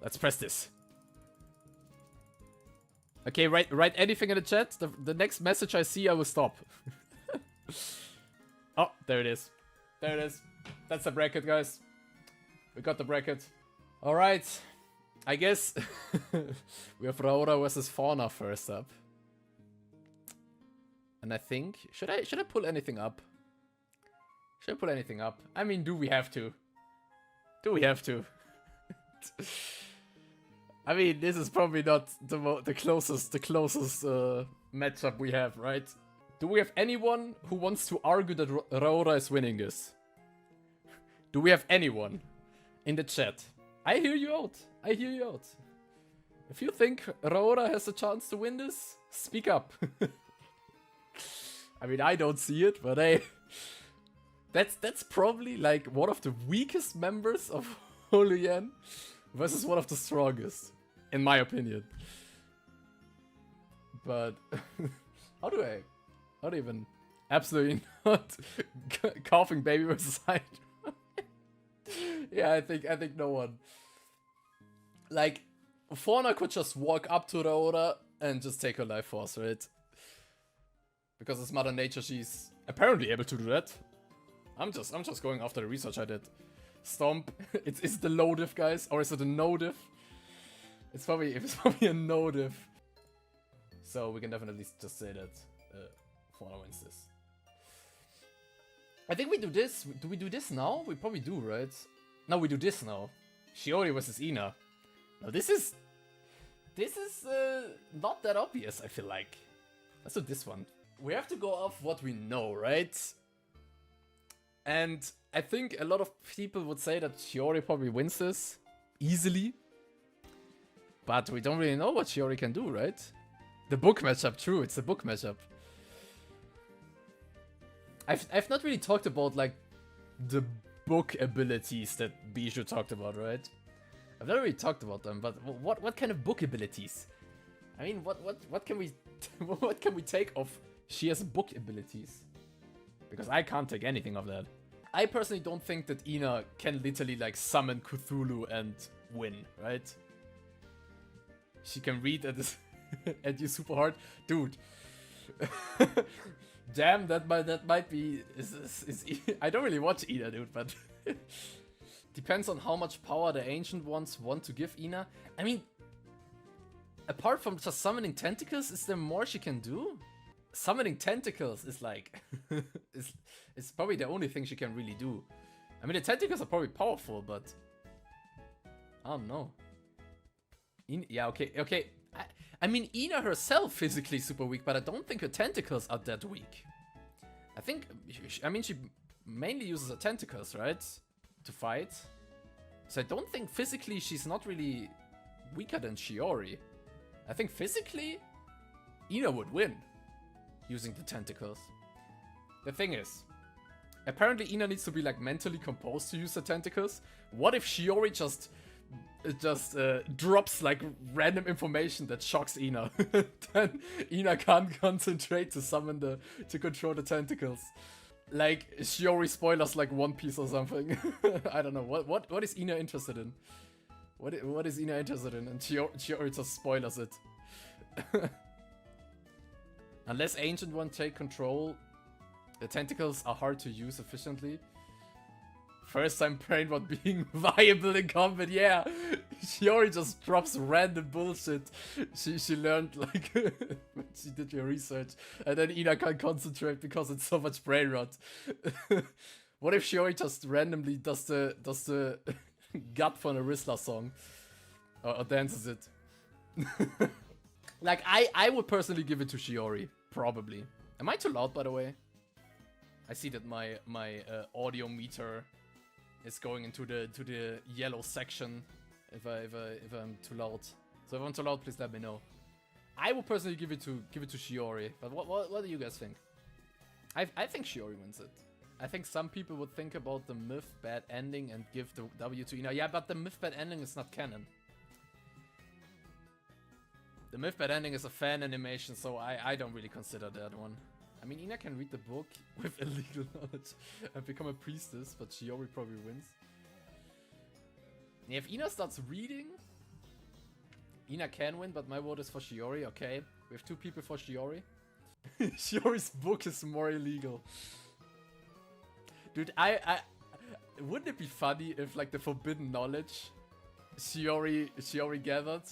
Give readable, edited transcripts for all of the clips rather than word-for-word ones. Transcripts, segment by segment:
Let's press this. Okay, write anything in the chat. The next message I see, I will stop. Oh, there it is. There it is. That's the bracket, guys. We got the bracket. Alright. I guess we have Rora versus Fauna first up. And I think... Should I pull anything up? Should I pull anything up? I mean, do we have to? Do we have to? I mean, this is probably not the closest matchup we have, right? Do we have anyone who wants to argue that Rora is winning this? Do we have anyone in the chat? I hear you out. I hear you out. If you think Rora has a chance to win this, speak up. I mean, I don't see it, but hey, that's probably like one of the weakest members of HoloEN versus one of the strongest, in my opinion. But how do I even absolutely not coughing baby versus Hydra? Yeah, I think no one. Like, Fauna could just walk up to Rora and just take her life force, right? Because it's Mother Nature, she's apparently able to do that. I'm just going after the research I did. Stomp. It's the low diff, guys, or is it a no diff? It's probably a no diff. So we can definitely just say that Fauna wins this. I think we do this. Do we do this now? We probably do, right? No, we do this now. Shiori versus Ina. Now this is not that obvious, I feel like. Let's do this one. We have to go off what we know, right? And I think a lot of people would say that Shiori probably wins this easily. But we don't really know what Shiori can do, right? The book matchup, true, it's the book matchup. I've not really talked about like the book abilities that Bijou talked about, right? I've not really talked about them, but what kind of book abilities? I mean, what can we what can we take of she has book abilities? Because I can't take anything of that. I personally don't think that Ina can literally like summon Cthulhu and win, right? She can read at you super hard, dude. Damn, that might be I don't really watch Ina, dude, but depends on how much power the ancient ones want to give Ina. I mean, apart from just summoning tentacles, is there more she can do? Summoning tentacles is like it's probably the only thing she can really do. I mean, the tentacles are probably powerful, but I don't know. Yeah, okay. I mean, Ina herself physically super weak, but I don't think her tentacles are that weak. I mean, she mainly uses her tentacles, right? To fight. So I don't think physically she's not really weaker than Shiori. I think physically, Ina would win using the tentacles. The thing is, apparently Ina needs to be like mentally composed to use the tentacles. What if Shiori just drops like random information that shocks Ina? Then Ina can't concentrate to control the tentacles. Like Shiori spoilers like One Piece or something. I don't know. What is Ina interested in? What is Ina interested in? And Shiori just spoilers it. Unless Ancient One take control, the tentacles are hard to use efficiently. First time brain rot being viable in combat, yeah. Shiori just drops random bullshit she learned like when she did your research, and then Ina can't concentrate because it's so much brain rot. What if Shiori just randomly does the gut for Nerissa song or dances it? Like I would personally give it to Shiori, probably. Am I too loud, by the way? I see that my audio meter is going into the yellow section if I'm too loud. So if I'm too loud, please let me know. I would personally give it to Shiori, but what do you guys think? I think Shiori wins it. I think some people would think about the myth bad ending and give the W to Ina. Yeah, but the myth bad ending is not canon. The myth bad ending is a fan animation, so I don't really consider that one. I mean, Ina can read the book with illegal knowledge and become a priestess, but Shiori probably wins. Yeah, if Ina starts reading, Ina can win, but my vote is for Shiori. Okay, we have 2 people for Shiori. Shiori's book is more illegal. Dude, wouldn't it be funny if like the forbidden knowledge Shiori gathered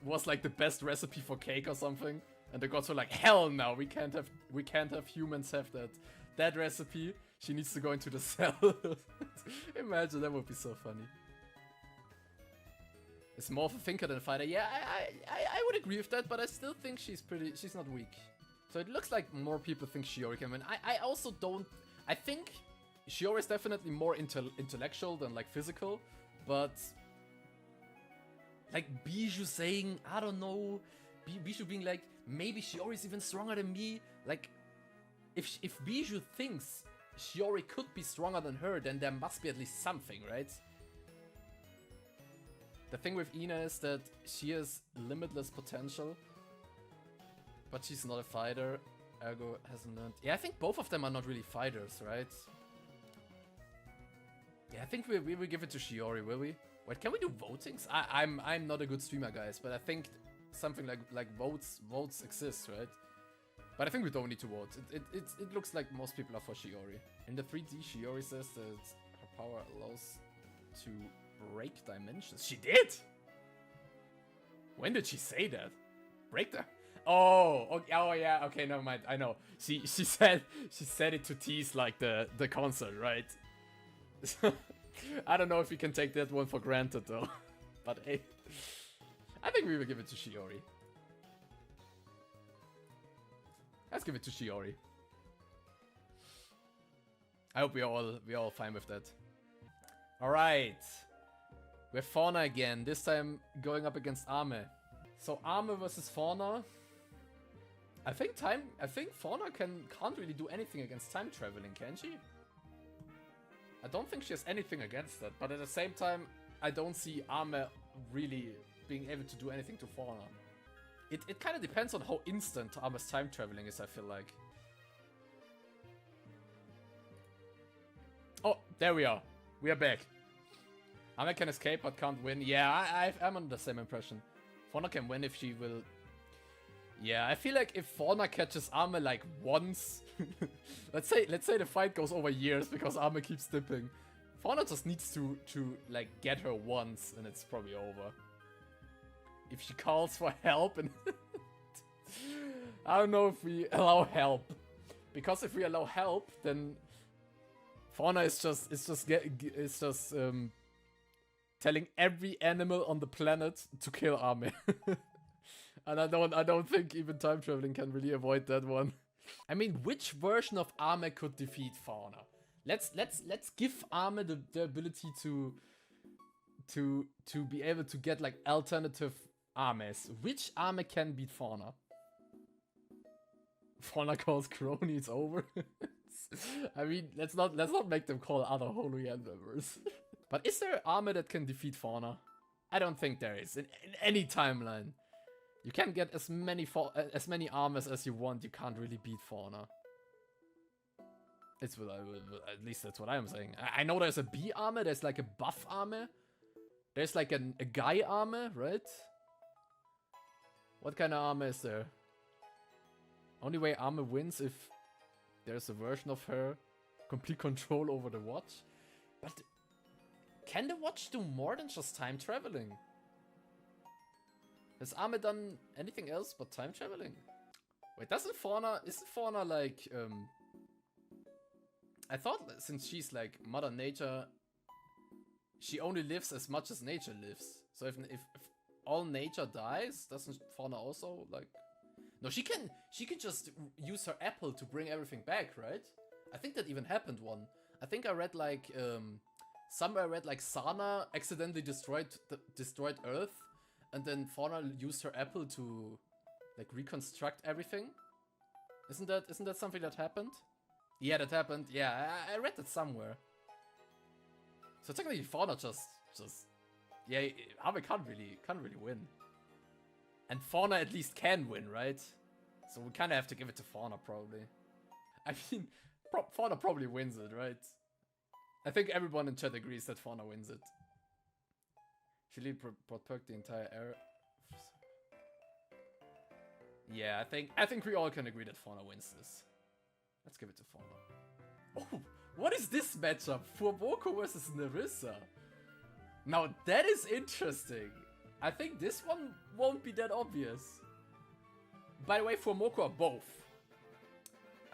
was like the best recipe for cake or something, and the gods were like, hell no, we can't have humans have that recipe. She needs to go into the cell. Imagine, that would be so funny. Is more of a thinker than a fighter. Yeah, I would agree with that, but I still think she's not weak. So it looks like more people think Shiori can win. I also don't. I think Shiori is definitely more intellectual than like physical, but like Bijou saying, I don't know, Bijou being like, maybe Shiori is even stronger than me. Like, if Bijou thinks Shiori could be stronger than her, then there must be at least something, right? The thing with Ina is that she has limitless potential, but she's not a fighter, ergo hasn't learned. Yeah, I think both of them are not really fighters, right? Yeah, I think we will give it to Shiori, will we? Wait, can we do votings? I'm not a good streamer, guys, but I think something like votes exist, right? But I think we don't need to vote. It looks like most people are for Shiori. In the 3D, Shiori says that her power allows to break dimensions. She did? When did she say that? Break the... Oh, okay, oh yeah, okay, never mind. I know. She said it to tease like the concert, right? I don't know if we can take that one for granted though. But hey, I think we will give it to Shiori. Let's give it to Shiori. I hope we're all fine with that. All right, we're Fauna again. This time going up against Ame. So Ame versus Fauna. I think Fauna can't really do anything against time traveling, can she? I don't think she has anything against that, but at the same time, I don't see Ame really being able to do anything to Fauna. It kind of depends on how instant Ame's time traveling is, I feel like. Oh, there we are. We are back. Ame can escape but can't win. Yeah, I'm under the same impression. Fauna can win if she will... Yeah, I feel like if Fauna catches Ame like once... let's say the fight goes over years because Ame keeps dipping. Fauna just needs to like get her once and it's probably over. If she calls for help and... I don't know if we allow help. Because if we allow help, then... Fauna is just telling every animal on the planet to kill Ame. And I don't think even time traveling can really avoid that one. I mean, which version of Ame could defeat Fauna? Let's give Ame the ability to be able to get like alternative Ames. Which Ame can beat Fauna? Fauna calls Crony, it's over. I mean, let's not make them call other HoloEN members. But is there an Ame that can defeat Fauna? I don't think there is in any timeline. You can get as many Ames as you want. You can't really beat Fauna. It's at least that's what I'm saying. I know there's a B Ame. There's like a buff Ame. There's like a guy Ame, right? What kind of Ame is there? Only way Ame wins if there's a version of her complete control over the watch. But can the watch do more than just time traveling? Has Ame done anything else but time traveling? Wait, isn't Fauna like, I thought since she's like Mother Nature, she only lives as much as nature lives. So if all nature dies, doesn't Fauna also like... No, she can just use her apple to bring everything back, right? I think that even happened one. I think I read like, somewhere I read like Sana accidentally destroyed Earth. And then Fauna used her apple to like reconstruct everything. Isn't that something that happened? Yeah, that happened. Yeah, I read that somewhere. So technically Fauna just yeah, Ame can't really win. And Fauna at least can win, right? So we kind of have to give it to Fauna probably. I mean, Fauna probably wins it, right? I think everyone in chat agrees that Fauna wins it. She protect the entire Yeah, I think we all can agree that Fauna wins this. Let's give it to Fauna. Oh, what is this matchup? Fuwamoco versus Nerissa. Now that is interesting. I think this one won't be that obvious. By the way, Fuwamoco are both.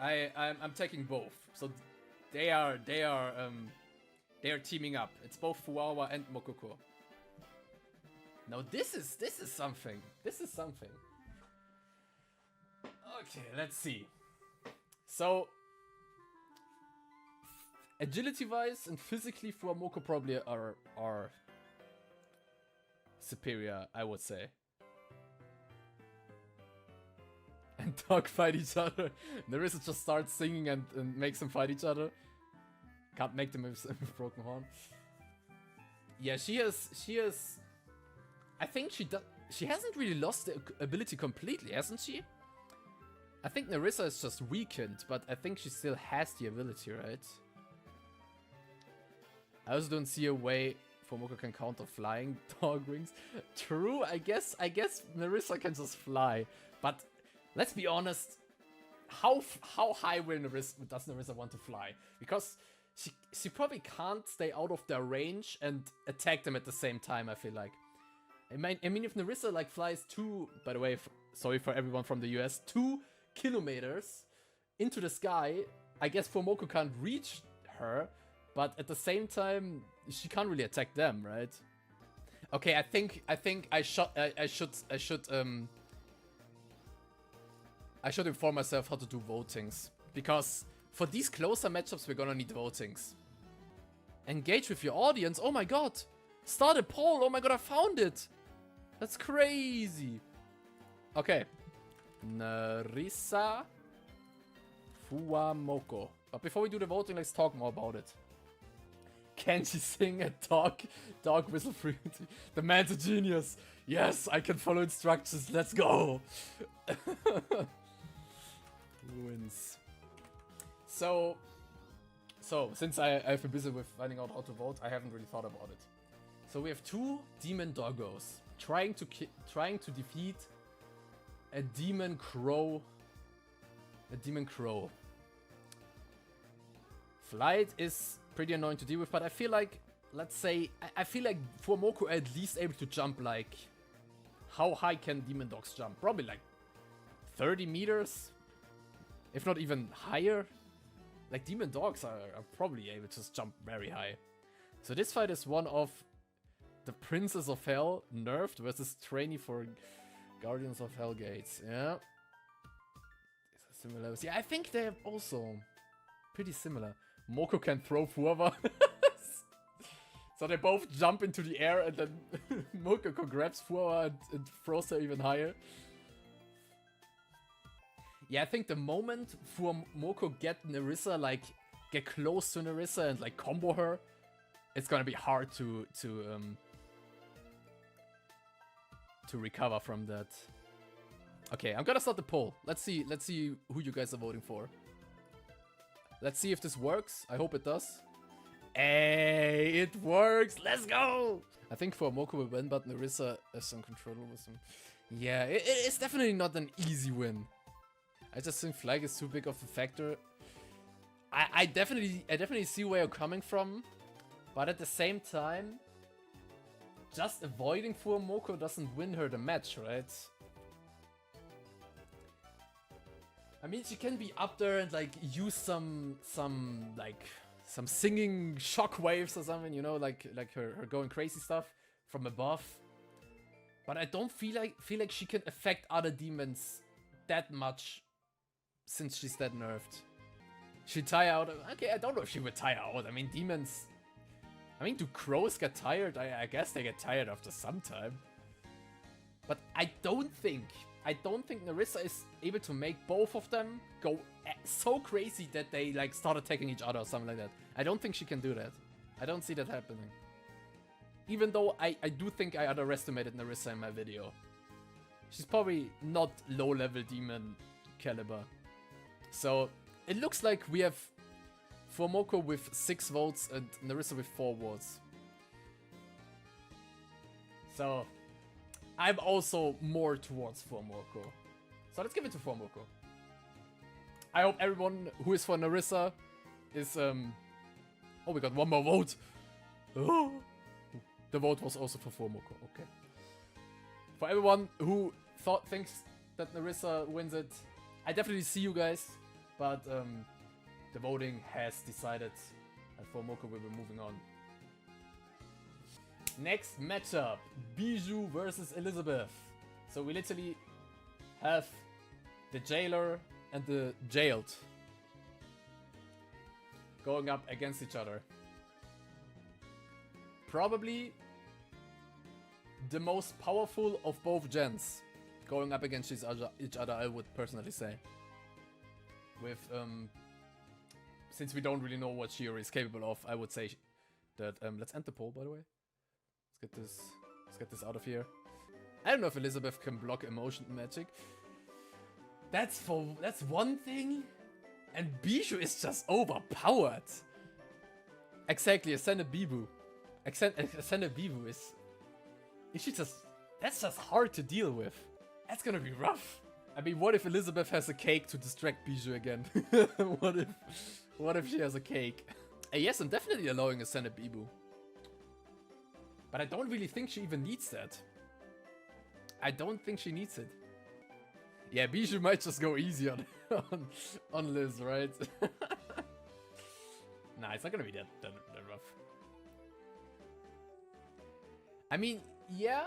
I'm taking both. So they are teaming up. It's both Fuwawa and Mokoko. Now this is something. This is something. Okay, let's see. So agility-wise and physically, Fuwamoco probably are superior, I would say. And dog fight each other. Nerissa just starts singing and makes them fight each other. Can't make them with broken horn. Yeah, she has. I think she hasn't really lost the ability completely, hasn't she? I think Nerissa is just weakened, but I think she still has the ability, right? I also don't see a way Fuwamoco can counter flying dog wings. True, I guess Nerissa can just fly, but let's be honest. How high does Nerissa want to fly? Because she probably can't stay out of their range and attack them at the same time. I feel like. I mean, if Nerissa like flies by the way, sorry for everyone from the US, 2 kilometers into the sky, I guess Fuwamoco can't reach her, but at the same time, she can't really attack them, right? Okay, I think I should inform myself how to do votings, because for these closer matchups we're gonna need votings. Engage with your audience. Oh my god! Start a poll. Oh my god, I found it. That's crazy. Okay. Nerissa, Fuwamoco. But before we do the voting, let's talk more about it. Can she sing a dog whistle free? The man's a genius. Yes, I can follow instructions. Let's go. Wins. So since I've been busy with finding out how to vote, I haven't really thought about it. So we have 2 demon doggos trying to defeat a demon crow. Flight is pretty annoying to deal with, but I feel like, let's say, I feel like Fuwamoco at least able to jump like, how high can demon dogs jump? Probably like 30 meters, if not even higher. Like demon dogs are probably able to jump very high. So this fight is one of the Princess of Hell nerfed versus trainee for Guardians of Hell Gates. Yeah. Similar. Yeah, I think they're also pretty similar. Moko can throw Fuwa. So they both jump into the air and then Mokoko grabs Fuwa and throws her even higher. Yeah, I think the moment Fuwamoco get close to Nerissa and like combo her, it's gonna be hard to recover from that. Okay, I'm gonna start the poll. Let's see who you guys are voting for. Let's see if this works. I hope it does. Hey, it works. Let's go. I think Fuwamoco will win, but Nerissa has some control over some. Yeah, it's definitely not an easy win. I just think flag is too big of a factor. I definitely see where you're coming from, but at the same time, just avoiding Fuwamoco doesn't win her the match, right? I mean, she can be up there and like use some singing shockwaves or something, you know, like her going crazy stuff from above. But I don't feel like she can affect other demons that much since she's that nerfed. She'd tire out. Okay, I don't know if she would tire out. I mean, demons. I mean, do crows get tired? I guess they get tired after some time. But I don't think Nerissa is able to make both of them go so crazy that they like start attacking each other or something like that. I don't think she can do that. I don't see that happening. Even though I do think I underestimated Nerissa in my video. She's probably not low-level demon caliber. So it looks like we have Fuwamoco with 6 votes and Nerissa with 4 votes. So I'm also more towards Fuwamoco. So let's give it to Fuwamoco. I hope everyone who is for Nerissa is oh, we got one more vote. Oh. The vote was also for Fuwamoco. Okay. For everyone who thinks that Nerissa wins it, I definitely see you guys, but the voting has decided that Fuwamoco will be moving on. Next matchup, Biboo versus Elizabeth. So we literally have the jailer and the jailed going up against each other. Probably the most powerful of both gens going up against each other, I would personally say. With since we don't really know what Shiori is capable of, I would say that let's end the poll, by the way. Let's get this out of here. I don't know if Elizabeth can block emotion magic. That's one thing. And Biboo is just overpowered. Exactly, Ascended Biboo. Ascended Biboo is she just... That's just hard to deal with. That's gonna be rough. I mean, what if Elizabeth has a cake to distract Biboo again? What if she has a cake? Yes, I'm definitely allowing Ascended Biboo. But I don't really think she even needs that. I don't think she needs it. Yeah, Biboo might just go easy on Liz, right? Nah, it's not gonna be that rough. I mean, yeah,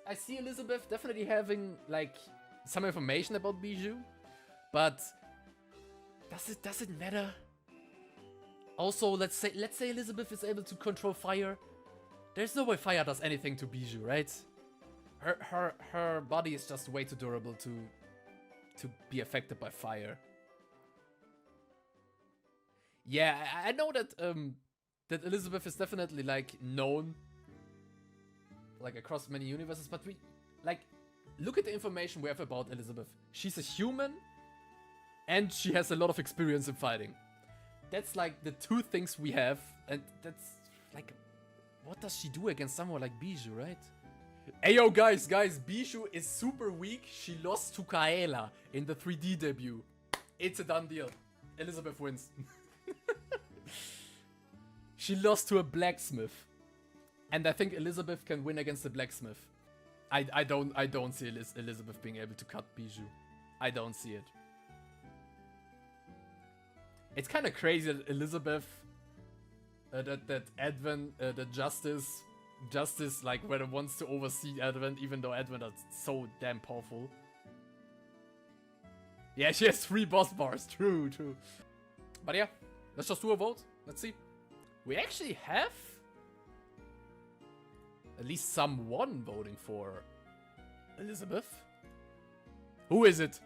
I see Elizabeth definitely having like some information about Biboo, but does it matter? Also, let's say Elizabeth is able to control fire. There's no way fire does anything to Biboo, right? Her body is just way too durable to be affected by fire. Yeah, I know that that Elizabeth is definitely like known like across many universes, but we like look at the information we have about Elizabeth. She's a human and she has a lot of experience in fighting. That's like the two things we have, and that's like, what does she do against someone like Biboo, right? Ayo guys, Biboo is super weak. She lost to Kaela in the 3D debut. It's a done deal. Elizabeth wins. She lost to a blacksmith. And I think Elizabeth can win against the blacksmith. I don't see Elizabeth being able to cut Biboo. I don't see it. It's kind of crazy that Elizabeth, that Advent, that Justice like whether wants to oversee Advent, even though Advent is so damn powerful. Yeah, she has 3 boss bars. True. But yeah, let's just do a vote. Let's see. We actually have at least someone voting for Elizabeth. Who is it?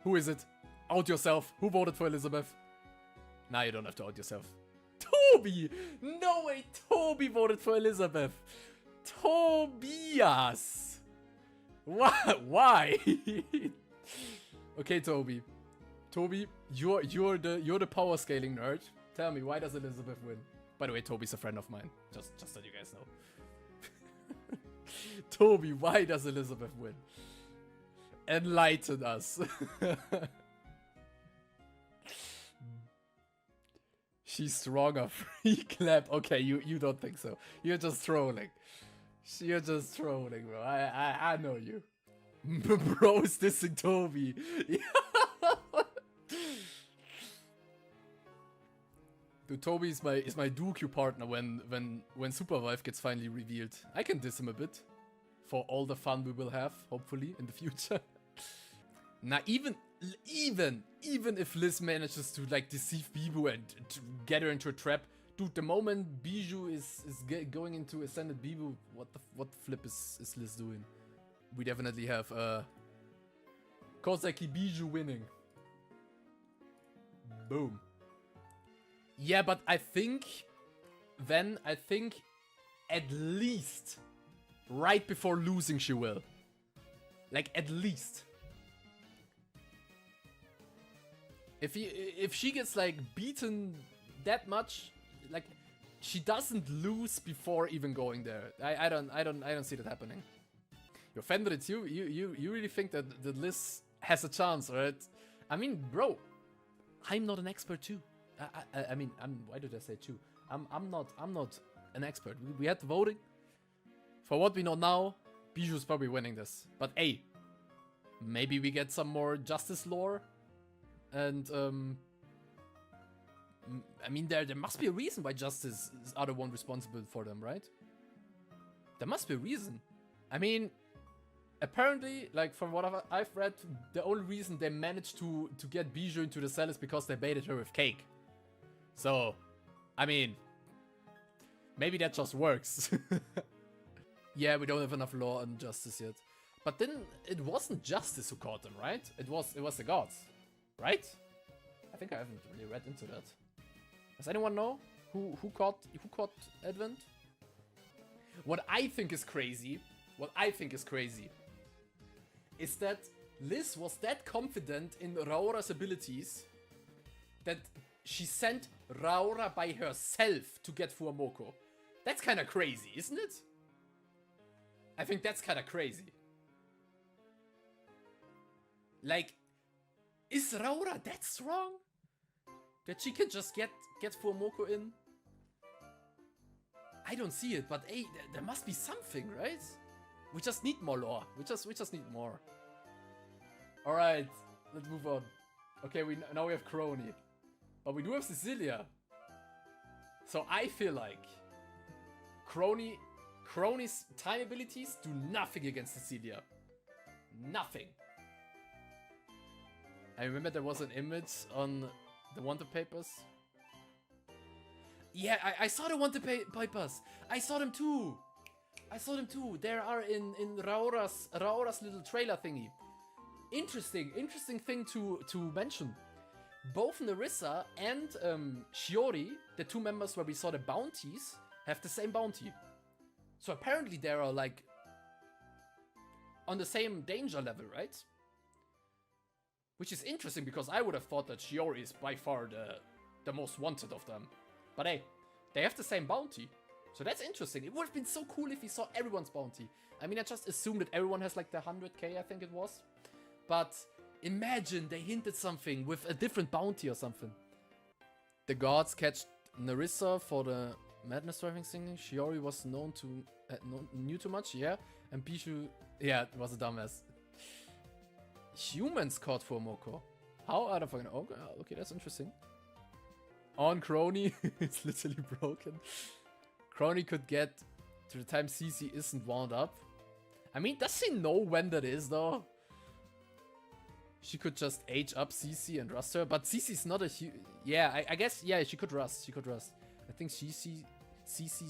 Who is it? Out yourself. Who voted for Elizabeth? Nah, you don't have to out yourself. Toby! No way, Toby voted for Elizabeth. Tobias! Why? Okay, Toby. Toby, you're the power scaling nerd. Tell me, why does Elizabeth win? By the way, Toby's a friend of mine. Just so you guys know. Toby, why does Elizabeth win? Enlighten us. She's stronger. Free clap. Okay, you don't think so. You're just trolling. You're just trolling, bro. I know you. Bro is dissing Toby. Dude, Toby is my Duke partner when Supervive gets finally revealed. I can diss him a bit. For all the fun we will have, hopefully, in the future. Now, even if Liz manages to like deceive Biboo and to get her into a trap, dude, the moment Biboo is going into Ascended Biboo, what the flip is Liz doing? We definitely have Koseki Biboo winning. Boom. Yeah, but I think at least right before losing she will. Like, at least. If she gets like beaten that much, like she doesn't lose before even going there. I don't see that happening. Yo, Fendritz, you really think that Liz has a chance, right? I mean, bro, I'm not an expert too. I mean, why did I say too? I'm not an expert. We had the voting. For what we know now, Bijou's probably winning this. But hey, maybe we get some more justice lore. And I mean, there must be a reason why Justice are the one responsible for them, right? There must be a reason. I mean, apparently, like from what I've read, the only reason they managed to get Bijou into the cell is because they baited her with cake. So, I mean, maybe that just works. Yeah, we don't have enough lore on Justice yet. But then it wasn't Justice who caught them, right? It was the gods, right? I think I haven't really read into that. Does anyone know who caught Advent? What I think is crazy is that Liz was that confident in Rora's abilities that she sent Rora by herself to get Fuwamoco. That's kind of crazy, isn't it? I think that's kind of crazy. Like, is Rora that strong? That she can just get Fuwamoco in? I don't see it, but hey, there must be something, right? We just need more lore. We just need more. Alright, let's move on. Okay, now we have Crony. But we do have Cecilia. So I feel like Crony's time abilities do nothing against Cecilia. Nothing. I remember there was an image on the Wanted Papers. Yeah, I saw the Wanted Papers. I saw them too. There are in Rora's little trailer thingy. Interesting thing to mention. Both Nerissa and Shiori, the two members where we saw the bounties, have the same bounty. So apparently they are like on the same danger level, right? Which is interesting because I would have thought that Shiori is by far the most wanted of them. But hey, they have the same bounty. So that's interesting. It would have been so cool if we saw everyone's bounty. I mean, I just assumed that everyone has like the 100k, I think it was. But imagine they hinted something with a different bounty or something. The gods catch Nerissa for the madness driving thing. Shiori was knew too much, yeah. And Bijou, yeah, it was a dumbass. Humans caught Fuwamoco. How are the fucking... Okay, that's interesting. On Crony, it's literally broken. Crony could get to the time CC isn't wound up. I mean, does she know when that is, though? She could just age up CC and rust her, but CC's not a yeah, I guess, yeah, she could rust. I think CC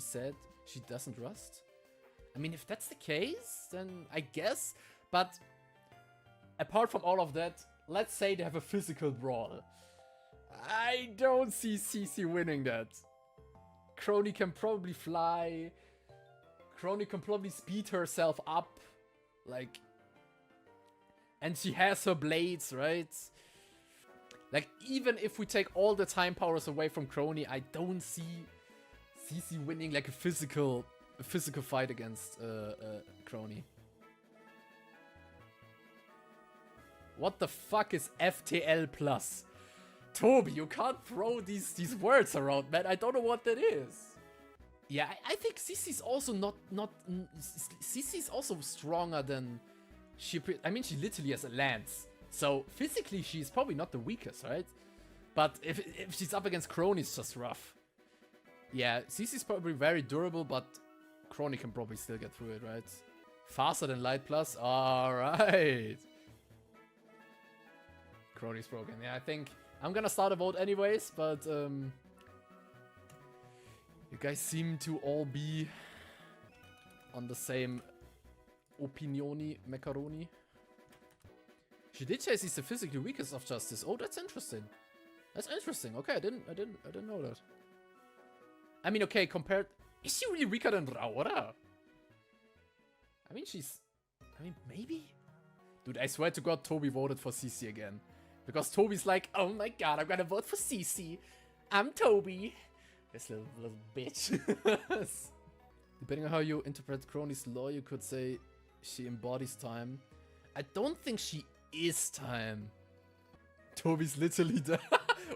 said she doesn't rust. I mean, if that's the case, then I guess. But apart from all of that, let's say they have a physical brawl. I don't see CC winning that. Crony can probably fly. Crony can probably speed herself up. Like... And she has her blades, right? Like, even if we take all the time powers away from Crony, I don't see CC winning like a physical fight against Crony. What the fuck is FTL plus? Toby, you can't throw these words around, man. I don't know what that is. Yeah, I think CC's also CC's also stronger than... I mean, she literally has a lance. So, physically, she's probably not the weakest, right? But if she's up against Crony, it's just rough. Yeah, CC's probably very durable, but Crony can probably still get through it, right? Faster than Light Plus? Alright. Crony's broken. Yeah, I think I'm gonna start a vote anyways, but you guys seem to all be on the same opinioni macaroni. She did say she's the physically weakest of Justice. Oh, that's interesting. That's interesting. Okay, I didn't know that. I mean, okay, compared... Is she really weaker than Rora? I mean, maybe? Dude, I swear to God, Toby voted for CC again. Because Toby's like, oh my god, I'm gonna vote for CC. I'm Toby. This little bitch. Depending on how you interpret Crony's law, you could say she embodies time. I don't think she is time. Toby's literally the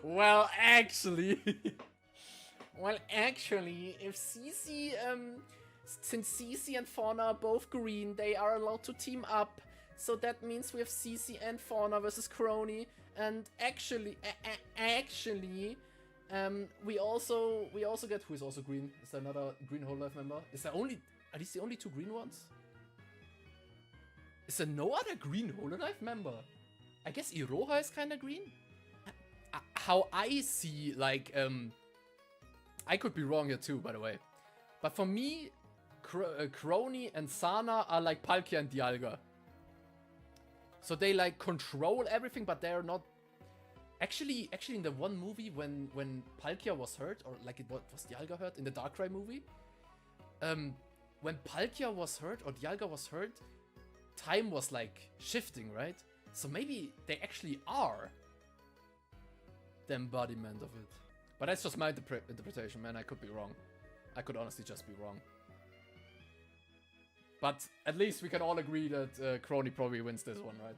well, actually. Well, actually, if Cici, since Cici and Fauna are both green, they are allowed to team up. So that means we have Cici and Fauna versus Crony. And actually, we also get, who is also green? Is there another green HoloEN member? Are these the only two green ones? Is there no other green HoloEN member? I guess Iroha is kind of green. How I see, like, I could be wrong here too, by the way. But for me, Crony and Sana are like Palkia and Dialga. So they like control everything, but they're not. Actually, in the one movie when Palkia was hurt, or like was Dialga hurt in the Darkrai movie, when Palkia was hurt or Dialga was hurt, time was like shifting, right? So maybe they actually are the embodiment of it. But that's just my interpretation, man. I could be wrong. I could honestly just be wrong. But at least we can all agree that Crony probably wins this one, right?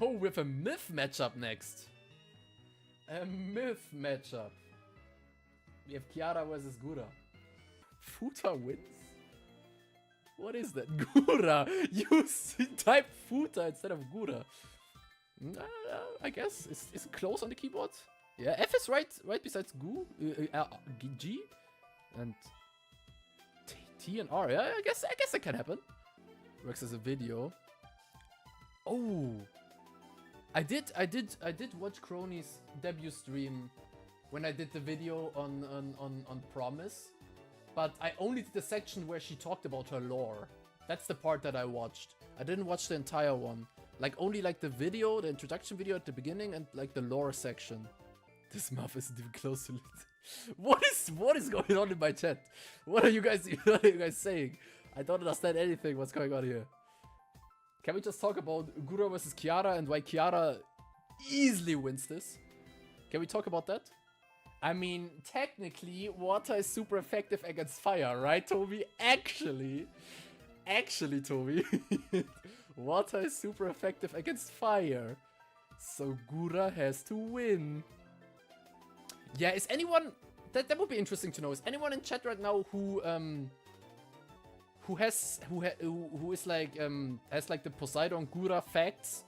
Oh, with a myth matchup next. A myth matchup. We have Kiara versus Gura. Futa wins? What is that? Gura! You type Futa instead of Gura. I guess. Is it close on the keyboard? Yeah, F is right besides G. And T and R. Yeah, I guess that can happen. Works as a video. Oh! I did watch Crony's debut stream when I did the video on Promise, but I only did the section where she talked about her lore. That's the part that I watched. I didn't watch the entire one. Like only like the video, the introduction video at the beginning, and like the lore section. This muff isn't even close to it. What is going on in my chat? What are you guys saying? I don't understand anything. What's going on here? Can we just talk about Gura versus Kiara and why Kiara easily wins this? Can we talk about that? I mean, technically, water is super effective against fire, right, Toby? Actually, Toby, water is super effective against fire. So Gura has to win. Yeah, is anyone... That would be interesting to know. Is anyone in chat right now who has like the Poseidon Gura facts?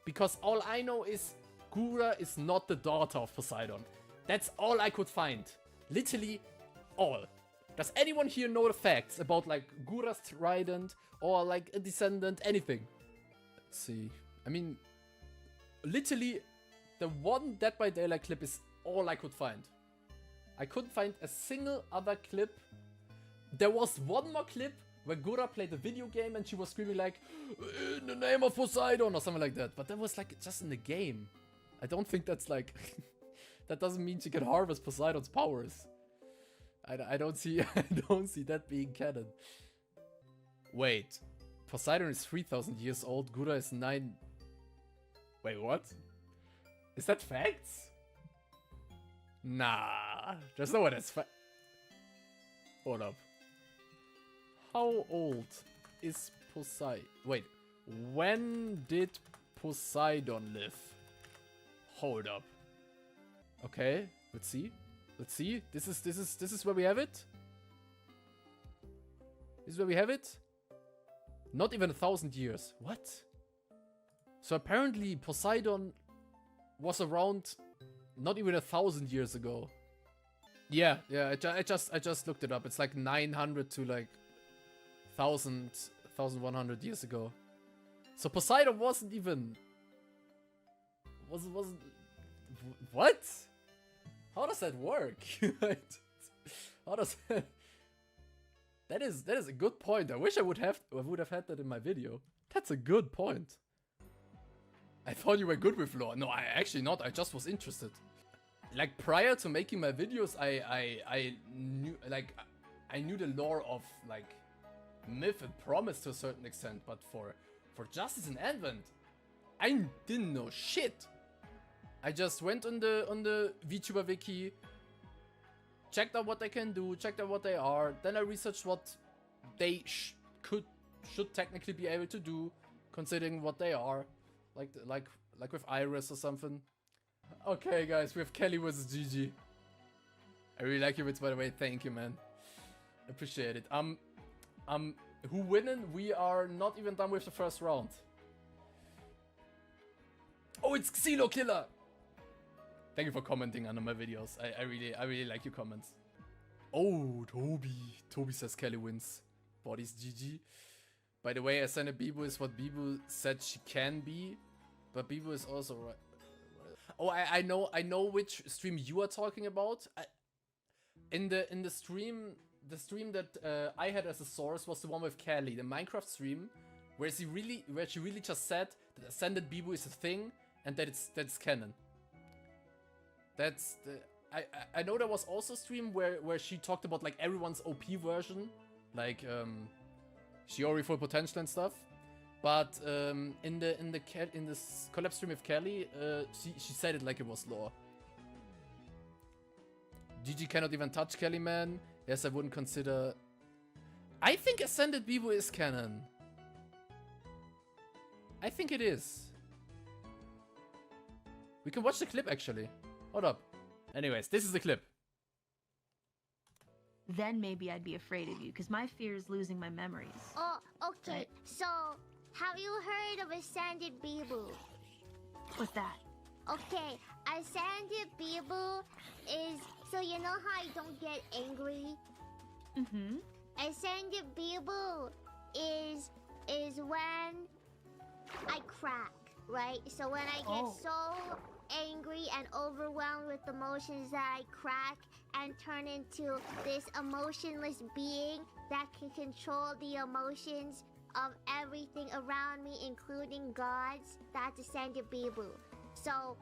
Because all I know is Gura is not the daughter of Poseidon. That's all I could find. Literally all. Does anyone here know the facts about like Gura's trident or like a descendant, anything? Let's see. I mean, literally the one Dead by Daylight clip is all I could find. I couldn't find a single other clip. There was one more clip where Gura played a video game and she was screaming like, "In the name of Poseidon," or something like that. But that was like just in the game. I don't think that's like... that doesn't mean she can harvest Poseidon's powers. I don't see that being canon. Wait. Poseidon is 3,000 years old. Gura is 9... Wait, what? Is that facts? Nah. There's no way that's fact. Hold up. How old is Poseidon? Wait. When did Poseidon live? Hold up. Okay, let's see. Let's see. This is where we have it. This is where we have it. Not even 1,000 years. What? So apparently Poseidon was around not even 1,000 years ago. Yeah. I just looked it up. It's like 900 to like 1,100 years ago. So Poseidon wasn't even. Wasn't. What? How does that work? How does that? That is a good point. I wish I would have had that in my video. That's a good point. I thought you were good with lore. No, I actually not. I just was interested. Like prior to making my videos, I knew the lore of like Myth and Promise to a certain extent, but for Justice and Advent, I didn't know shit. I just went on the VTuber wiki, checked out what they can do, checked out what they are, then I researched what they should technically be able to do, considering what they are, like with Iris or something. Okay, guys, we have Kelly versus Gigi. I really like your bits, by the way. Thank you, man. Appreciate it. Who winning? We are not even done with the first round. Oh, it's Xilo Killer. Thank you for commenting under my videos. I really like your comments. Oh, Toby says Kelly wins. Bodies GG. By the way, Asana Biboo is what Biboo said she can be, but Biboo is also right. Oh, I know which stream you are talking about. In the stream that I had as a source was the one with Kelly, the Minecraft stream, where she really just said that Ascended Biboo is a thing and that it's canon. That's the I know there was also a stream where she talked about like everyone's OP version, like Shiori full potential and stuff. But in this collab stream with Kelly, she said it like it was lore. Gigi cannot even touch Kelly, man. Yes, I wouldn't consider. I think Ascended Biboo is canon. I think it is. We can watch the clip actually. Hold up. Anyways, this is the clip. Then maybe I'd be afraid of you, because my fear is losing my memories. Oh, okay. Right. So, have you heard of Ascended Biboo? What's that? Okay, Ascended Biboo is... So you know how you don't get angry? Mm-hmm. Ascended Biboo is when I crack, right? So when I get so angry and overwhelmed with emotions that I crack and turn into this emotionless being that can control the emotions of everything around me, including gods. That's Ascended Biboo. So,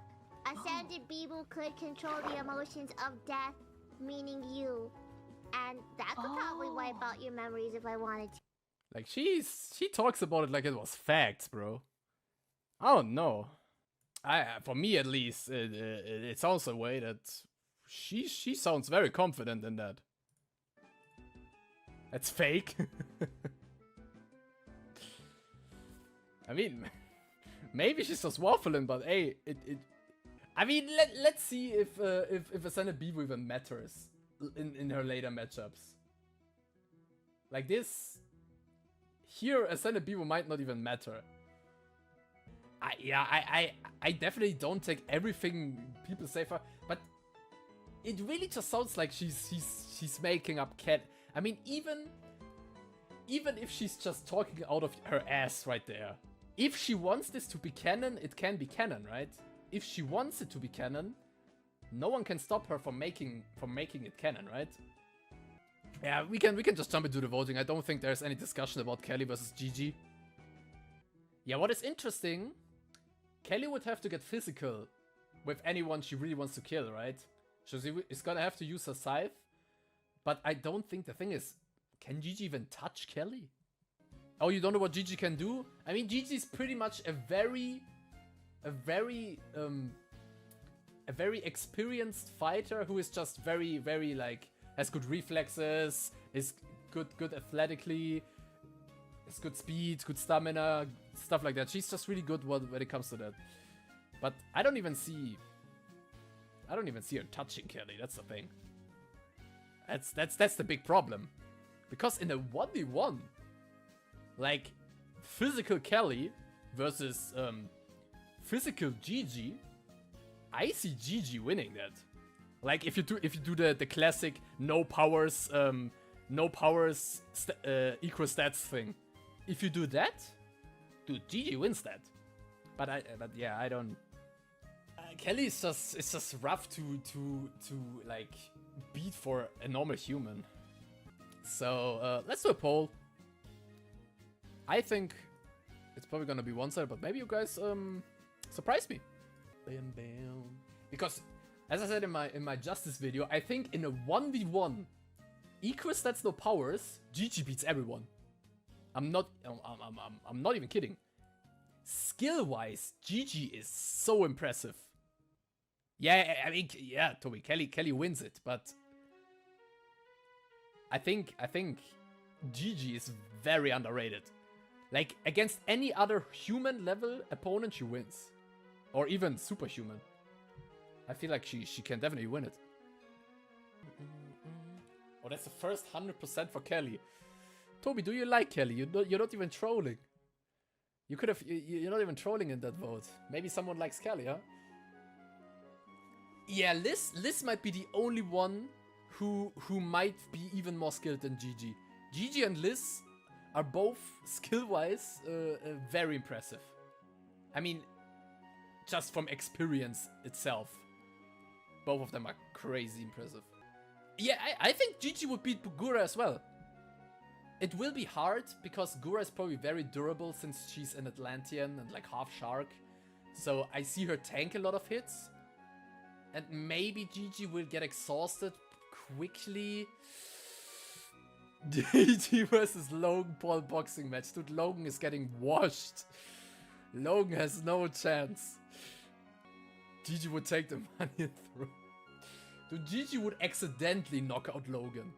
Ascended Biboo could control the emotions of death, meaning you. And that could probably wipe out your memories if I wanted to. Like she talks about it like it was facts, bro. I don't know. For me at least, it sounds a way that she sounds very confident in that. That's fake. I mean, maybe she's just waffling, but hey, I mean, let's see if Ascended Biboo even matters in her later matchups. Like this, here Ascended Biboo might not even matter. I definitely don't take everything people say for her, but it really just sounds like she's making up cat. I mean, even if she's just talking out of her ass right there, if she wants this to be canon, it can be canon, right? If she wants it to be canon, no one can stop her from making it canon, right? Yeah, we can just jump into the voting. I don't think there's any discussion about Kelly versus Gigi. Yeah, what is interesting, Kelly would have to get physical with anyone she really wants to kill, right? So she is gonna have to use her scythe. But I don't think the thing is, can Gigi even touch Kelly? Oh, you don't know what Gigi can do? I mean, Gigi's pretty much a very experienced fighter who is just very like has good reflexes, is good athletically, has good speed, good stamina, stuff like that. She's just really good when it comes to that. But I don't even see her touching Kelly. That's the thing. That's the big problem. Because in a 1v1, like physical Kelly versus physical Gigi, I see Gigi winning that. Like if you do the classic no powers equal stats thing. If you do that, dude, Gigi wins that. But yeah, I don't. Kelly is just rough to like beat for a normal human. So let's do a poll. I think it's probably gonna be one-sided, but maybe you guys surprise me. Bam bam. Because as I said in my Justice video, I think in a 1v1 equal stats no powers, Gigi beats everyone. I'm not even kidding. Skill-wise, Gigi is so impressive. Yeah, I mean, yeah, Toby, Kelly wins it, but I think Gigi is very underrated. Like, against any other human level opponent, she wins. Or even superhuman. I feel like she can definitely win it. Oh, that's the first 100% for Kelly. Toby, do you like Kelly? You're not even trolling. You could have... You're not even trolling in that vote. Maybe someone likes Kelly, huh? Yeah, Liz might be the only one who might be even more skilled than Gigi. Gigi and Liz are both skill-wise very impressive. I mean, just from experience itself, both of them are crazy impressive. Yeah, I think Gigi would beat Gura as well. It will be hard because Gura is probably very durable since she's an Atlantean and like half shark. So I see her tank a lot of hits. And maybe Gigi will get exhausted quickly. Gigi versus Logan Paul boxing match. Dude, Logan is getting washed. Logan has no chance. Gigi would take the money and throw. Dude, Gigi would accidentally knock out Logan.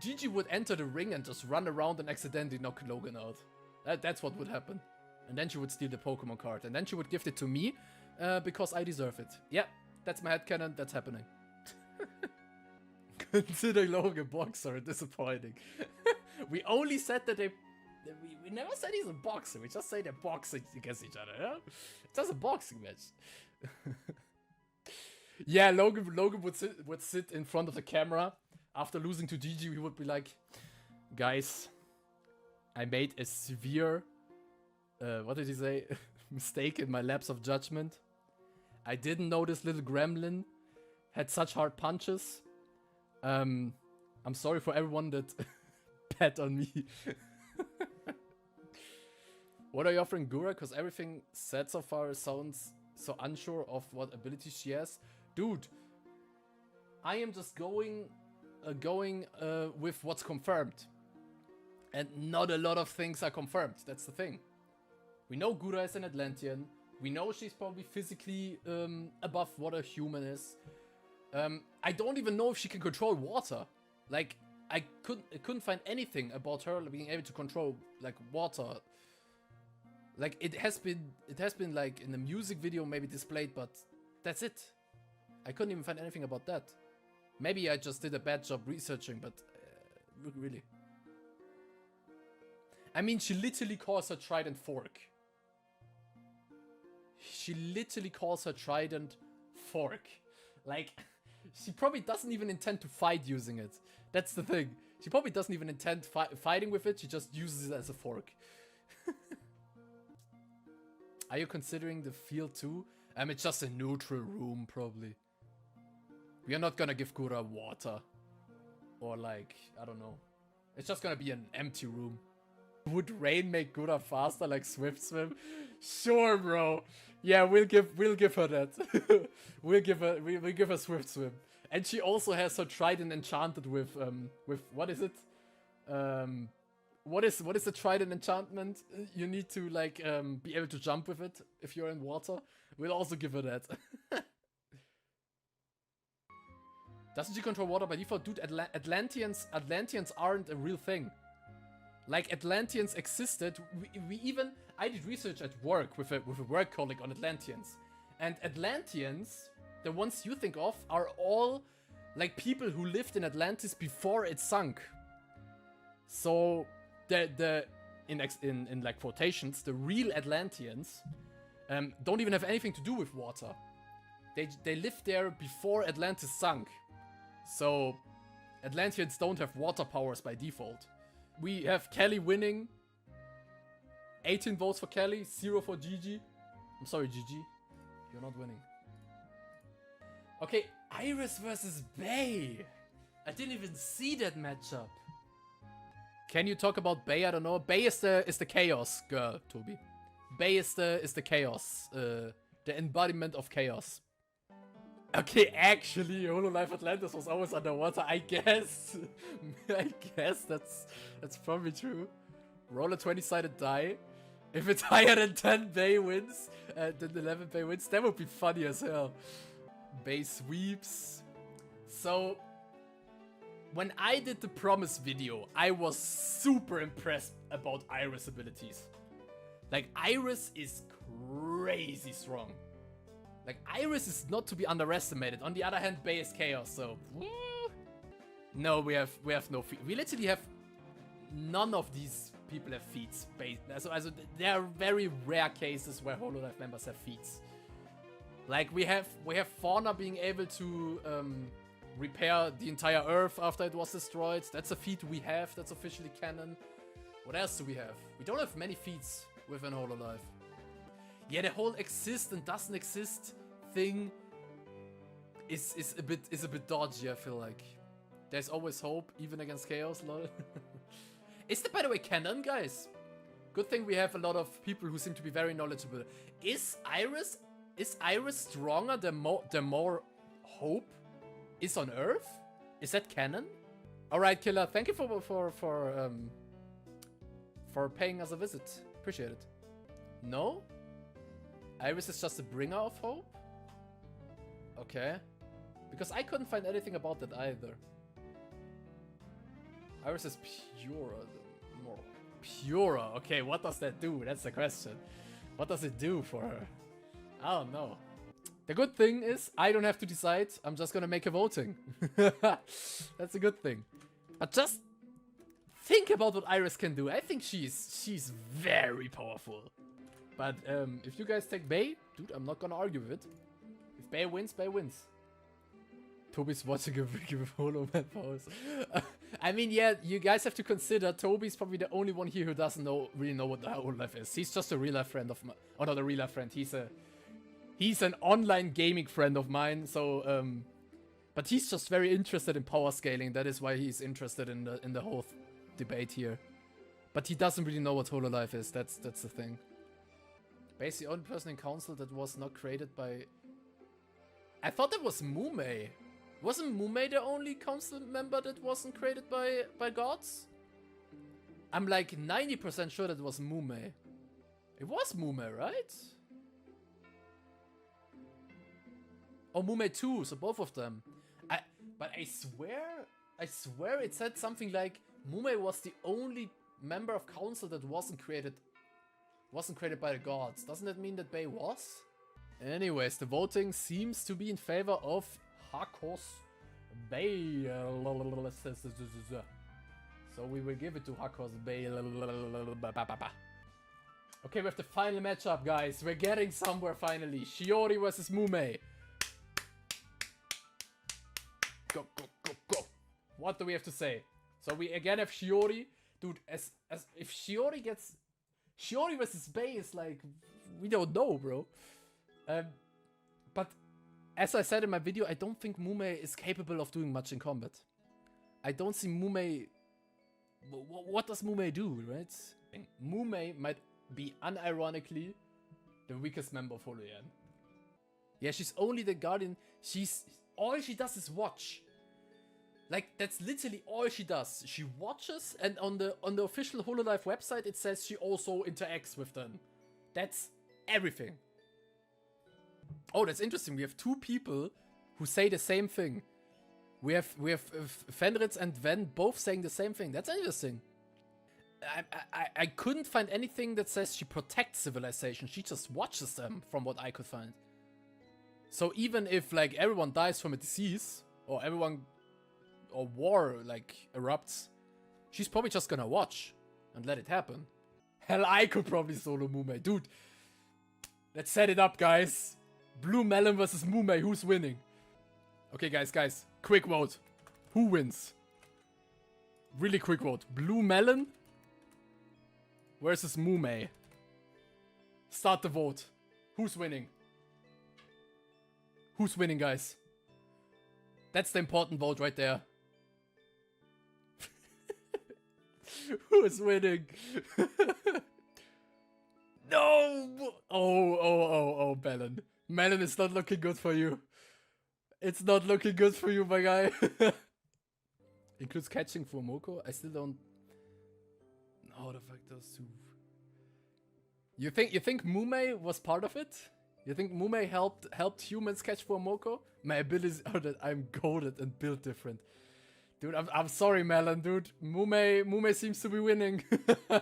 Gigi would enter the ring and just run around and accidentally knock Logan out. That's what would happen. And then she would steal the Pokemon card. And then she would gift it to me because I deserve it. Yeah, that's my headcanon. That's happening. Consider Logan boxer disappointing. We only said that they... We never said he's a boxer. We just say they're boxing against each other. Yeah? It's just a boxing match. Yeah, Logan would sit in front of the camera. After losing to Gigi, we would be like, guys, I made a severe, what did he say? Mistake in my lapse of judgment. I didn't know this little gremlin had such hard punches. I'm sorry for everyone that bet on me. What are you offering Gura? Because everything said so far sounds so unsure of what abilities she has. Dude, I am just going with what's confirmed. And not a lot of things are confirmed. That's the thing. We know Gura is an Atlantean. We know she's probably physically above what a human is. I don't even know if she can control water. Like, I couldn't find anything about her being able to control like water. Like it has been like in the music video maybe displayed, but that's it. I couldn't even find anything about that. Maybe I just did a bad job researching, but really. I mean, she literally calls her trident fork. She literally calls her trident fork. Like, she probably doesn't even intend to fight using it. That's the thing. She probably doesn't even intend fighting with it. She just uses it as a fork. Are you considering the field too? It's just a neutral room, probably. We are not gonna give Gura water. Or like, I don't know. It's just gonna be an empty room. Would rain make Gura faster like Swift Swim? Sure, bro. Yeah, we'll give her that. we'll give her Swift Swim. And she also has her trident enchanted with what is it? What is the trident enchantment? You need to like be able to jump with it if you're in water. We'll also give her that. Doesn't she control water by default? Dude, Atlanteans aren't a real thing. Like, Atlanteans existed. I did research at work with a work colleague on Atlanteans. And Atlanteans, the ones you think of, are all like people who lived in Atlantis before it sunk. So in like quotations, the real Atlanteans don't even have anything to do with water. They lived there before Atlantis sunk. So Atlanteans don't have water powers by default. We have Kelly winning. 18 votes for Kelly, 0 for Gigi. I'm sorry, Gigi. You're not winning. Okay, Iris versus Bay. I didn't even see that matchup. Can you talk about Bay? I don't know. Bay is the chaos girl, Toby. Bay is the chaos. The embodiment of chaos. Okay, actually, Hololive Atlantis was always underwater, I guess. I guess that's probably true. Roll a 20-sided die. If it's higher than 10 Bay wins, then 11 Bay wins, that would be funny as hell. Bay sweeps. So, when I did the Promise video, I was super impressed about Iris' abilities. Like, Iris is crazy strong. Like, Iris is not to be underestimated. On the other hand, Bay is chaos, so... No, we have no feet. We literally have... None of these people have feats. Also, there are very rare cases where HoloLive members have feats. Like, we have Fauna being able to repair the entire Earth after it was destroyed. That's a feat we have. That's officially canon. What else do we have? We don't have many feats within HoloLive. Yeah, the whole exist and doesn't exist thing is a bit dodgy, I feel like. There's always hope, even against chaos, lol. Is that, by the way, canon, guys? Good thing we have a lot of people who seem to be very knowledgeable. Is Iris stronger the more hope is on Earth? Is that canon? Alright, Killer, thank you for paying us a visit. Appreciate it. No? Iris is just a bringer of hope? Okay. Because I couldn't find anything about that either. Iris is purer than more. Purer? Okay, what does that do? That's the question. What does it do for her? I don't know. The good thing is, I don't have to decide. I'm just gonna make a voting. That's a good thing. But just think about what Iris can do. I think she's very powerful. But if you guys take Bay, dude, I'm not gonna argue with it. If Bay wins, Bay wins. Toby's watching a video with HoloEN powers. I mean, yeah, you guys have to consider Toby's probably the only one here who doesn't really know what the HoloLive is. He's just a real life friend of mine. Oh, not a real life friend. He's an online gaming friend of mine. So, but he's just very interested in power scaling. That is why he's interested in the whole debate here. But he doesn't really know what HoloLive is. That's the thing. Basically, the only person in council that was not created by... I thought that was Mumei. Wasn't Mumei the only council member that wasn't created by gods? I'm like 90% sure that it was Mumei. It was Mumei, right? Oh, Mumei too, so both of them. But I swear it said something like Mumei was the only member of council that wasn't created by the gods. Doesn't that mean that Bay was? Anyways, the voting seems to be in favor of Hakos Bay. So we will give it to Hakos Bay. Okay, we have the final matchup, guys. We're getting somewhere finally. Shiori versus Mumei. Go, go, go, go. What do we have to say? So we again have Shiori. Dude, as if Shiori gets... Shiori versus Bay is like... We don't know, bro. But as I said in my video, I don't think Mumei is capable of doing much in combat. I don't see Mumei... What does Mumei do, right? Mumei might be unironically the weakest member of HoloEN. Yeah, she's only the guardian. All she does is watch. Like, that's literally all she does. She watches, and on the official HoloLive website, it says she also interacts with them. That's everything. Oh, that's interesting. We have two people who say the same thing. We have Fenritz and Ven both saying the same thing. That's interesting. I couldn't find anything that says she protects civilization. She just watches them, from what I could find. So even if like everyone dies from a disease, or war like erupts, she's probably just gonna watch and let it happen. Hell, I could probably solo Mumei. Dude, let's set it up, guys. Blue Melon versus Mumei. Who's winning? Okay, guys. Quick vote. Who wins? Really quick vote. Blue Melon versus Mumei. Start the vote. Who's winning? Who's winning, guys? That's the important vote right there. Who's winning? No! Oh, Melon. Melon, it's not looking good for you. It's not looking good for you, my guy. Includes catching Fuwamoco? I still don't know how the fuck those two... You think Mumei was part of it? You think Mumei helped humans catch Fuwamoco? My abilities are that I'm goated and built different. Dude, I'm sorry, Melon, dude. Mumei seems to be winning. I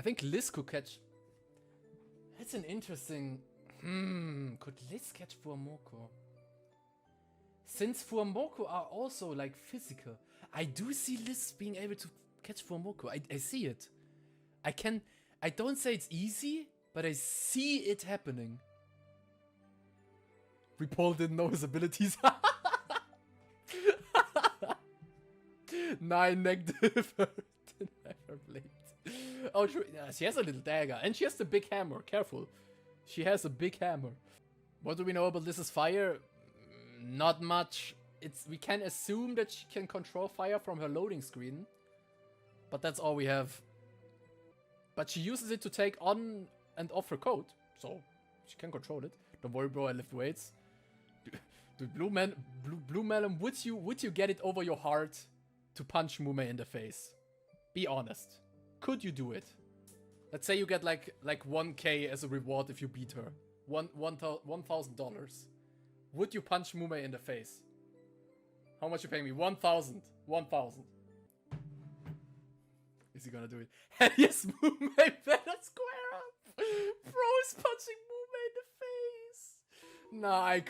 think Liz could catch... That's an interesting... could Liz catch Fuwamoco? Since Fuwamoco are also, like, physical, I do see Liz being able to catch Fuwamoco. I see it. I don't say it's easy, but I see it happening. Paul didn't know his abilities. 9 negative. Never played. Oh, true. Yeah, she has a little dagger. And she has the big hammer. Careful. She has a big hammer. What do we know about Liz's fire? Not much. We can assume that she can control fire from her loading screen. But that's all we have. But she uses it to take on and off her coat. So, she can control it. Don't worry, bro. I lift weights. Dude, Blue Melon, would you get it over your heart to punch Mumei in the face? Be honest. Could you do it? Let's say you get like 1k as a reward if you beat her. $1,000. Would you punch Mumei in the face? How much you paying me? 1,000. 1,000. Is he gonna do it? Hell yes, Mumei better square up. Bro is punching Mumei in the face. Nah, I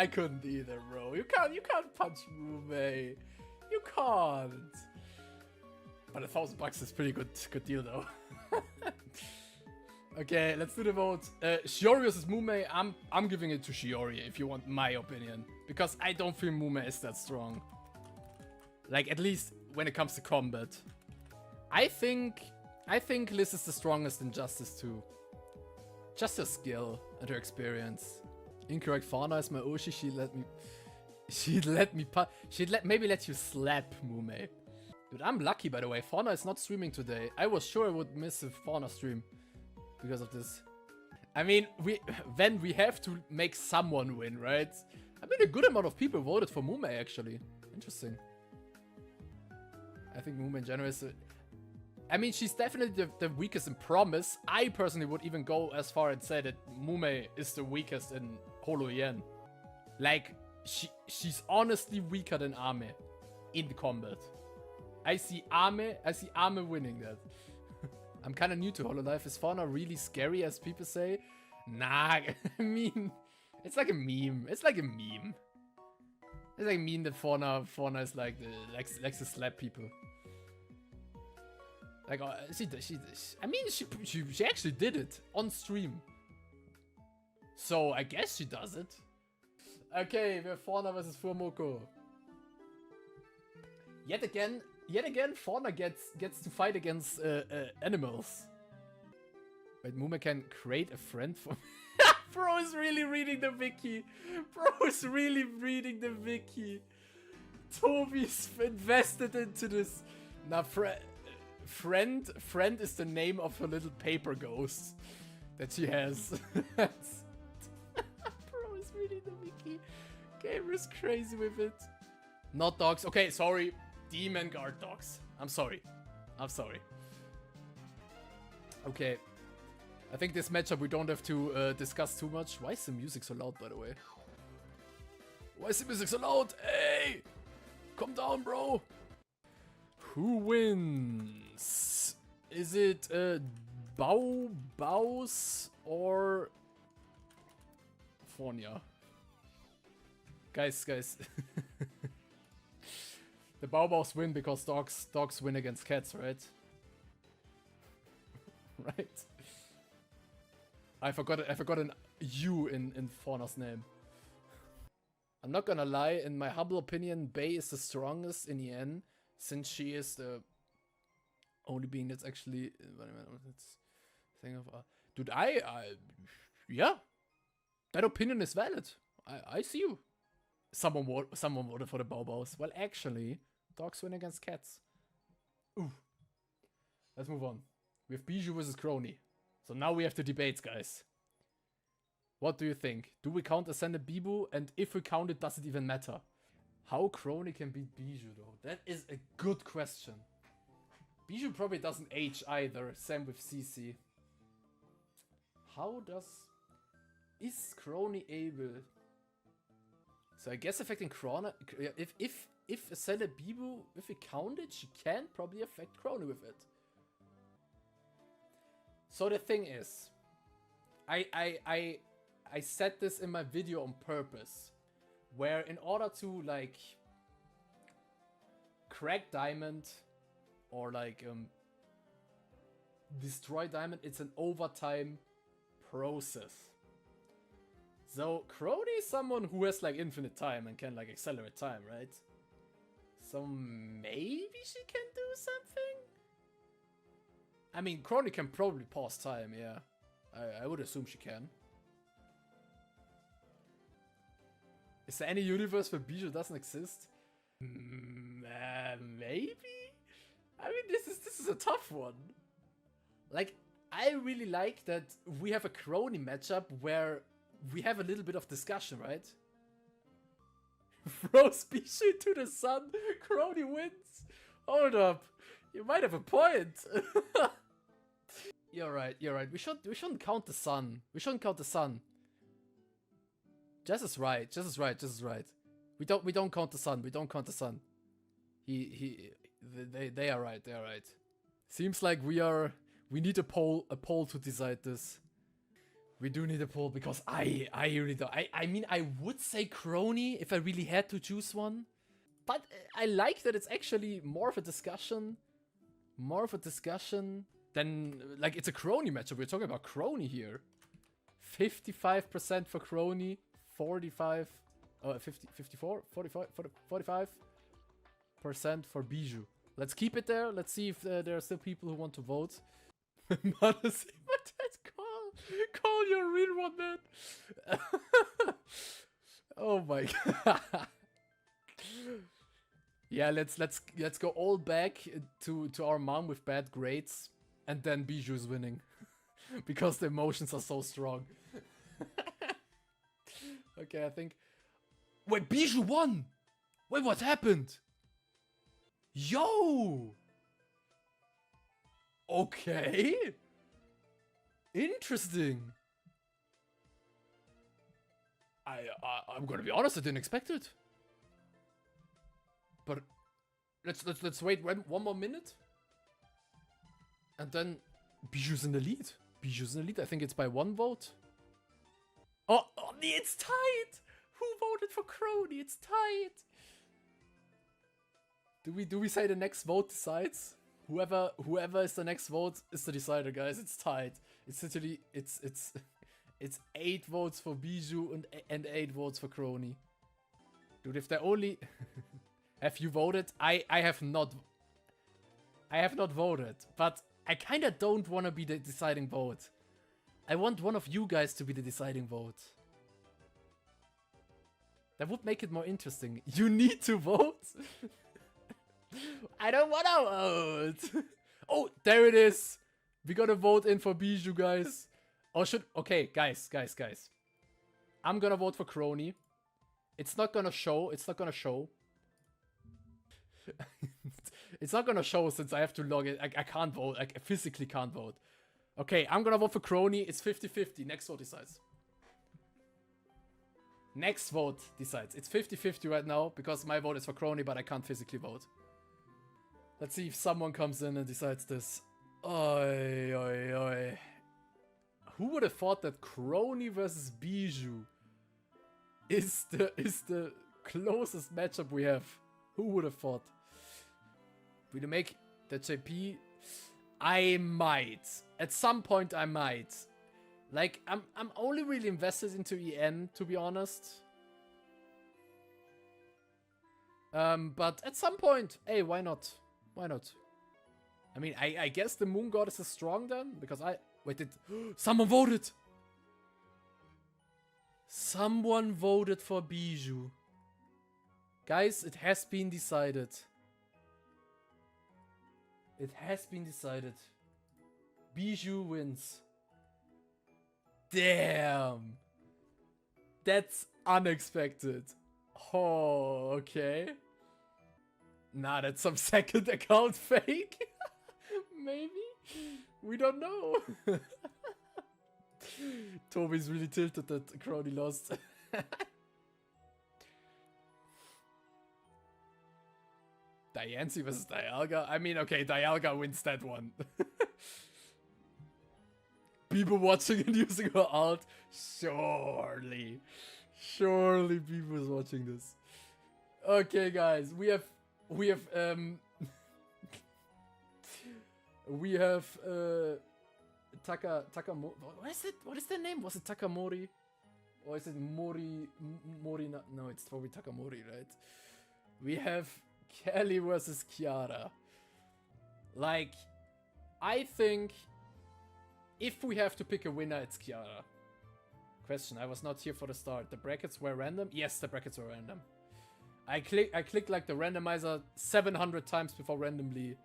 couldn't either, bro. You can't punch Mumei. You can't. But $1,000 is pretty good deal though. Okay, let's do the vote. Shiori versus Mumei. I'm giving it to Shiori if you want my opinion, because I don't feel Mumei is that strong. Like, at least when it comes to combat. I think Liz is the strongest in Justice 2. Just her skill and her experience. Incorrect. Fauna is my Oshi. She'd maybe let you slap Mumei. Dude, I'm lucky, by the way. Fauna is not streaming today. I was sure I would miss a Fauna stream because of this. I mean, we have to make someone win, right? I mean, a good amount of people voted for Mumei, actually. Interesting. I think Mumei in general is... I mean, she's definitely the weakest in Promise. I personally would even go as far and say that Mumei is the weakest in HoloEN. Like, she's honestly weaker than Ame in combat. I see Ame winning that. I'm kind of new to HoloLive. Is Fauna really scary as people say? Nah, I mean, it's like a meme. It's like a meme. It's like a meme that Fauna is like likes to slap people. Like, I mean, she actually did it on stream. So I guess she does it. Okay, we have Fauna versus Fuwamoco. Yet again, Fauna gets to fight against animals. Wait, Mumei can create a friend for... Bro is really reading the wiki. Bro is really reading the wiki. Toby's invested into this. Now, friend is the name of her little paper ghost that she has. Bro is reading the wiki. Gamer is crazy with it. Not dogs. Okay, sorry. Demon guard dogs. I'm sorry. Okay. I think this matchup we don't have to discuss too much. Why is the music so loud, by the way? Why is the music so loud? Hey! Calm down, bro. Who wins? Is it Baus or Fauna? Guys. The Baus win because dogs win against cats, right? Right. I forgot an U in Fauna's name. I'm not gonna lie, in my humble opinion, Bay is the strongest in the end, since she is the only being that's actually thing of dude, yeah. That opinion is valid. I see you. Someone voted for the Baus. Well, actually, dogs win against cats. Ooh. Let's move on. We have Biboo versus Crony. So now we have the debates, guys. What do you think? Do we count Ascended Biboo? And if we count it, does it even matter? How Crony can beat Biboo, though? That is a good question. Biboo probably doesn't age either. Same with CC. Is Crony able... So I guess affecting Crony... if a Cele Biboo, if it counted, she can probably affect Crony with it. So the thing is, I said this in my video on purpose, where in order to like crack Diamond or like destroy Diamond, it's an overtime process. So Crony is someone who has like infinite time and can like accelerate time, right? So maybe she can do something? I mean, Crony can probably pause time, yeah. I would assume she can. Is there any universe where Bijou doesn't exist? Maybe? I mean, this is a tough one. Like, I really like that we have a Crony matchup where we have a little bit of discussion, right? Throws Bijou to the sun, Crony wins. Hold up, you might have a point. You're right, you're right. We shouldn't count the sun. We shouldn't count the sun. Jess is right. Jess is right. Jess is right. We don't count the sun. We don't count the sun. They are right. They are right. Seems like we need a poll to decide this. We do need a poll because I really don't. I mean, I would say Crony if I really had to choose one, but I like that it's actually more of a discussion. More of a discussion than like it's a Crony matchup. We're talking about Crony here. 55% for Crony. 45, 54, 45% for Bijou. Let's keep it there. Let's see if there are still people who want to vote. Honestly, what that call your real one, man. Oh my god. Yeah, let's go all back to our mom with bad grades, and then Bijou is winning because the emotions are so strong. Okay, I think. Wait, Bijou won! Wait, what happened? Yo! Okay. Interesting. I'm gonna be honest, I didn't expect it. But let's wait one more minute. And then Bijou's in the lead. Bijou's in the lead. I think it's by 1 vote. Oh, it's tied! Who voted for Crony? It's tied. Do we say the next vote decides? Whoever is the next vote is the decider, guys. It's tied. It's literally it's 8 votes for Bijou and 8 votes for Crony. Dude, if they only have you voted? I have not voted, but I kinda don't wanna be the deciding vote. I want one of you guys to be the deciding vote. That would make it more interesting. You need to vote? I don't wanna vote. Oh, there it is. We gotta vote in for Bijou, guys. Or okay, guys. I'm gonna vote for Crony. It's not gonna show. It's not gonna show. It's not gonna show since I have to log in. I can't vote. I physically can't vote. Okay, I'm gonna vote for Crony. It's 50-50. Next vote decides. Next vote decides. It's 50-50 right now because my vote is for Crony, but I can't physically vote. Let's see if someone comes in and decides this. Oi, oi, oi. Who would have thought that Crony versus Bijou is the closest matchup we have? Who would have thought? We make the JP. I might. At some point I might. Like, I'm only really invested into EN, to be honest. But at some point, hey, why not? Why not? I mean, I guess the Moon Goddess is strong then, because wait, someone voted! Someone voted for Bijou. Guys, it has been decided. It has been decided. Bijou wins. Damn! That's unexpected. Oh, okay. Nah, that's some second account fake. Maybe? We don't know. Toby's really tilted that Crony lost. Yancy versus Dialga? I mean, okay, Dialga wins that one. Biboo watching and using her ult? Surely. Surely Biboo is watching this. Okay, guys, we have Takamori. What is it? What is their name? Was it Takamori? Or is it Mori? No, it's probably Takamori, right? We have Kelly versus Kiara. Like, I think if we have to pick a winner, it's Kiara. Question, I was not here for the start. The brackets were random? Yes, the brackets were random. I clicked like the randomizer 700 times before randomly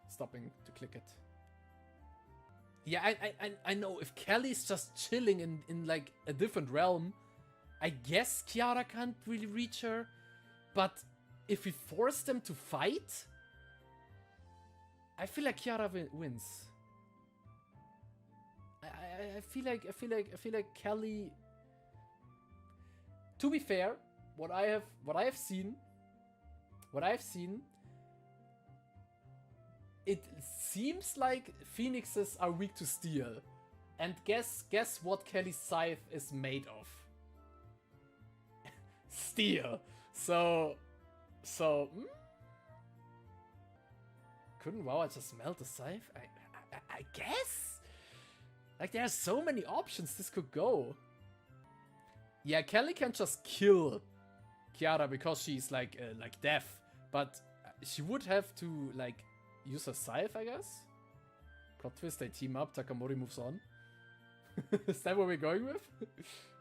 stopping to click it. Yeah, I know if Kelly's just chilling in like a different realm, I guess Kiara can't really reach her. But if we force them to fight, I feel like Kiara wins. I feel like Kelly. To be fair, what I have seen, it seems like phoenixes are weak to steel, and guess what Kelly's scythe is made of? Steel. So, couldn't Wawa just melt the scythe? I guess. Like, there are so many options this could go. Yeah, Kelly can just kill Kiara because she's like deaf, but she would have to like use her scythe, I guess. Plot twist: they team up. Takamori moves on. Is that what we're going with?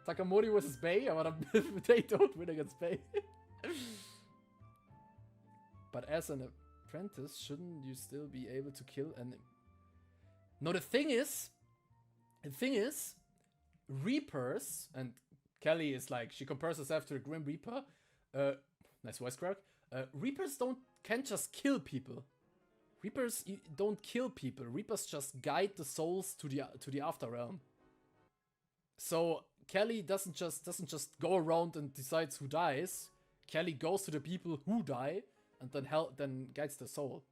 Takamori versus Bay? They don't win against Bay. But as an apprentice, shouldn't you still be able to kill an... No, the thing is, Reapers, and Kelly is like, she compares herself to the Grim Reaper. Nice voice crack. Reapers can't just kill people. Reapers don't kill people. Reapers just guide the souls to the after realm. So Kelly doesn't just go around and decides who dies. Kelly goes to the people who die and then guides the soul.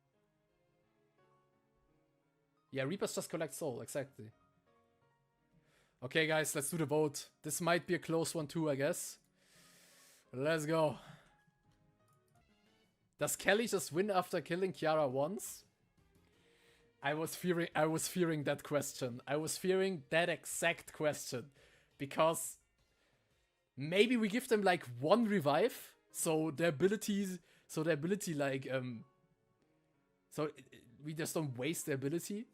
Yeah, Reapers just collect soul, exactly. Okay, guys, let's do the vote. This might be a close one too, I guess. Let's go. Does Kelly just win after killing Kiara once? I was fearing that question. I was fearing that exact question. Because maybe we give them like one revive, so their ability like so we just don't waste their ability.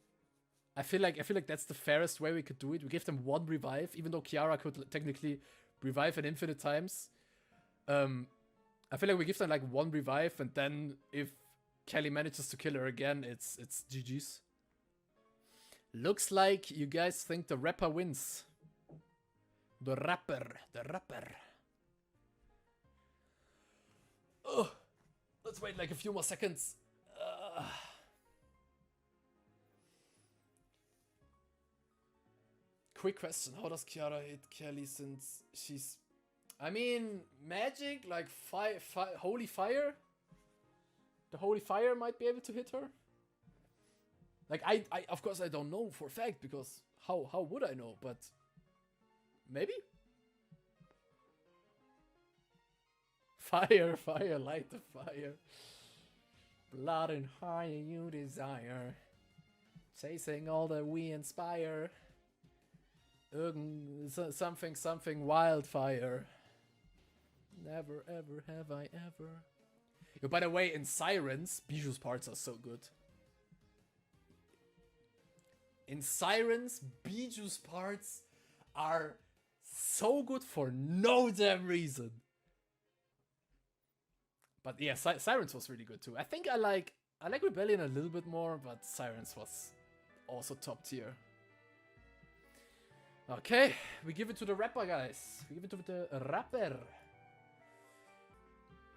I feel like that's the fairest way we could do it. We give them one revive, even though Kiara could technically revive an infinite times. I feel like we give them like one revive, and then if Kelly manages to kill her again, it's GG's. Looks like you guys think the rapper wins. The rapper. Oh, let's wait like a few more seconds. Quick question, how does Kiara hit Kelly since she's... I mean, magic, like holy fire? The holy fire might be able to hit her? Like, I of course I don't know for a fact, because how would I know, but... Maybe? Fire, light the fire. Blood and fire you desire. Chasing all that we inspire. Something wildfire. Never ever have I ever. Yo, by the way, in Sirens, Bijou's parts are so good. In Sirens, Bijou's parts are so good for no damn reason. But yeah, Sirens was really good too. I think I like Rebellion a little bit more, but Sirens was also top tier. Okay, we give it to the rapper, guys. We give it to the rapper.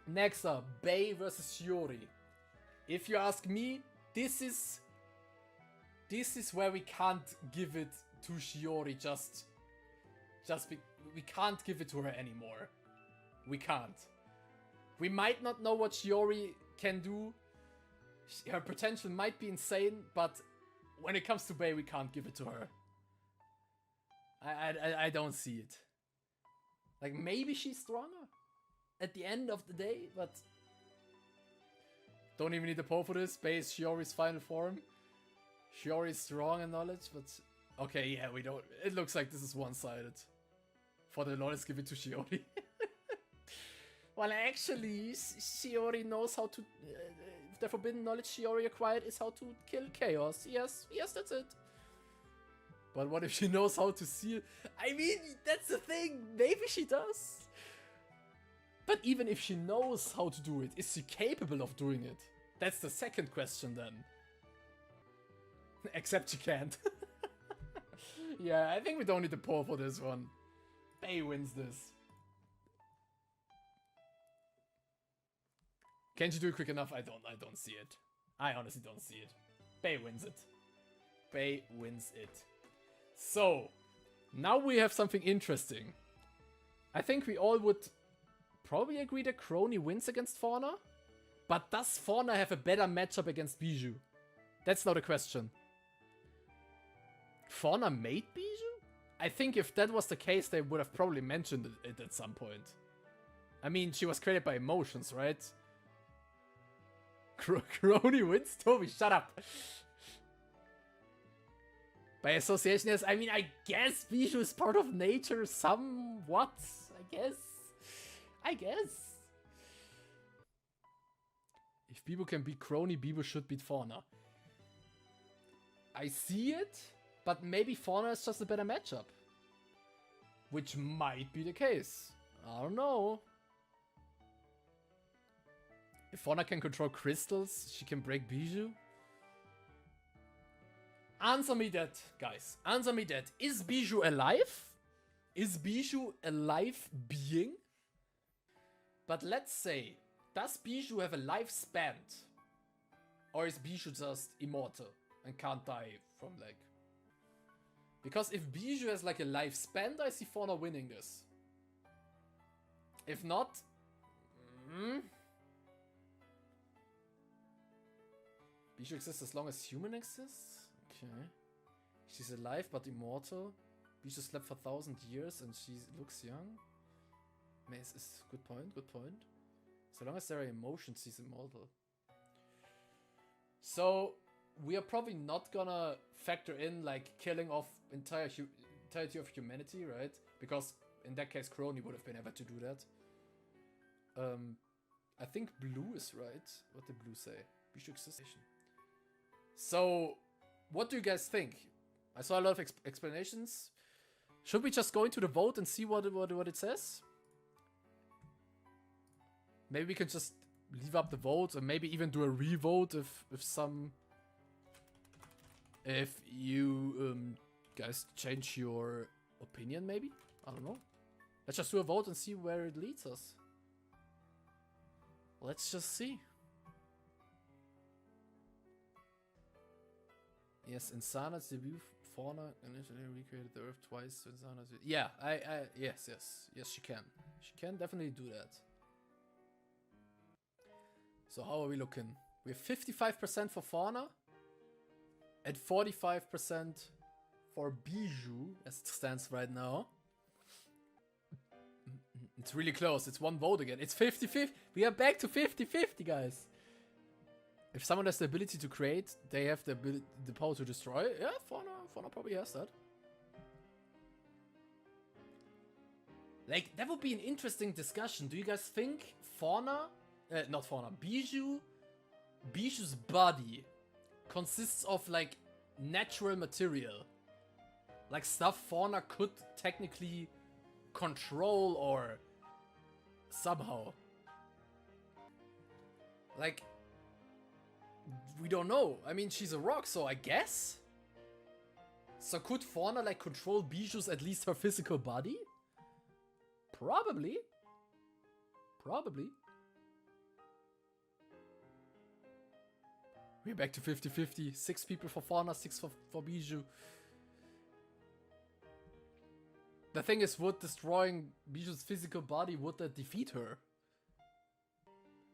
Next up, Bay versus Shiori. If you ask me, this is where we can't give it to Shiori we can't give it to her anymore. We can't. We might not know what Shiori can do. Her potential might be insane, but when it comes to Bei, we can't give it to her. I don't see it. Like, maybe she's stronger at the end of the day, but... Don't even need a poll for this. Bei is Shiori's final form. Shiori is strong in knowledge, but... Okay, yeah, we don't... It looks like this is one-sided. For the Lord, give it to Shiori. Well, actually, Shiori knows how to... the forbidden knowledge Shiori acquired is how to kill chaos. Yes, that's it. But what if she knows how to seal... I mean, that's the thing. Maybe she does. But even if she knows how to do it, is she capable of doing it? That's the second question then. Except she can't. Yeah, I think we don't need to poll for this one. Bei wins this. Can she do it quick enough? I don't see it. I honestly don't see it. Bei wins it. Bei wins it. So, now we have something interesting. I think we all would probably agree that Crony wins against Fauna. But does Fauna have a better matchup against Biboo? That's not a question. Fauna made Biboo? I think if that was the case, they would have probably mentioned it at some point. I mean, she was created by emotions, right? Crony wins? Toby, shut up! By association, yes. I mean, I guess Biboo is part of nature somewhat. I guess. If Biboo can beat Crony, Biboo should beat Fauna. I see it, but maybe Fauna is just a better matchup. Which might be the case. I don't know. If Fauna can control crystals, she can break Biboo. Answer me that, guys. Answer me that. Is Biboo alive? Is Biboo a live being? But let's say, does Biboo have a lifespan? Or is Biboo just immortal and can't die from like... Because if Biboo has like a lifespan, I see Fauna winning this. If not... Biboo exists as long as human exists? Okay. She's alive but immortal. Biboo slept for 1,000 years and she looks young. Is good point, good point. So long as there are emotions, she's immortal. So, we are probably not gonna factor in like killing off entirety of humanity, right? Because in that case, Crony would have been able to do that. I think blue is right. What did blue say? Biboo exists. So, what do you guys think? I saw a lot of explanations. Should we just go into the vote and see what it says? Maybe we can just leave up the vote and maybe even do a re-vote if you guys change your opinion, maybe? I don't know. Let's just do a vote and see where it leads us. Let's just see. Yes, Insana's debut Fauna initially recreated the Earth twice. So Insana's yes, she can. She can definitely do that. So how are we looking? We have 55% for Fauna and 45% for Biboo as it stands right now. It's really close. It's one vote again. It's 50-50. We are back to 50-50, guys. If someone has the ability to create, they have the power to destroy. Yeah, Fauna probably has that. Like, that would be an interesting discussion. Do you guys think Biboo's body consists of, like, natural material? Like, stuff Fauna could technically control or somehow. Like... We don't know. I mean, she's a rock, so I guess? So could Fauna, like, control Biboo's at least her physical body? Probably. Probably. We're back to 50-50. 6 people for Fauna, 6 for Biboo. The thing is, would destroying Biboo's physical body, would that defeat her?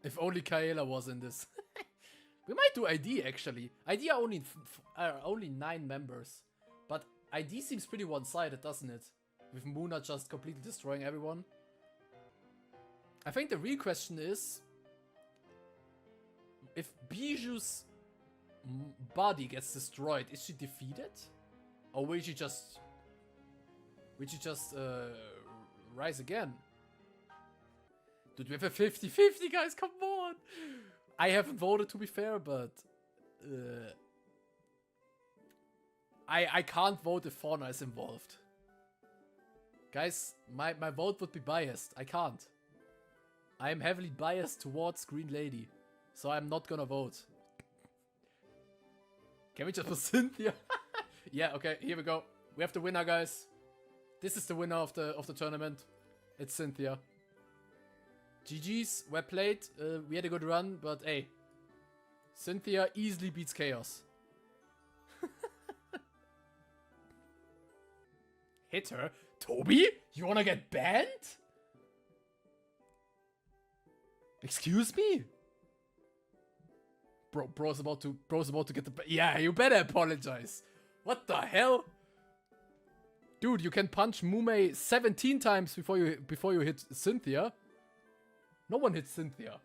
If only Kaela was in this. We might do ID actually. ID are only 9 members. But ID seems pretty one-sided, doesn't it? With Muna just completely destroying everyone. I think the real question is, if Bijou's body gets destroyed, is she defeated? Or will she just rise again? Dude, we have a 50-50, guys, come on! I haven't voted, to be fair, but I can't vote if Fauna is involved. Guys, my vote would be biased. I can't. I am heavily biased towards Green Lady, so I'm not gonna vote. Can we just put Cynthia? Yeah, okay, here we go. We have the winner, guys. This is the winner of the tournament. It's Cynthia. GG's, well played. We had a good run, but hey, Cynthia easily beats Chaos. Hit her. Toby? You wanna get banned? Excuse me? Bro's about to get the yeah, you better apologize. What the hell? Dude, you can punch Mumei 17 times before you hit Cynthia. No one hits Cynthia.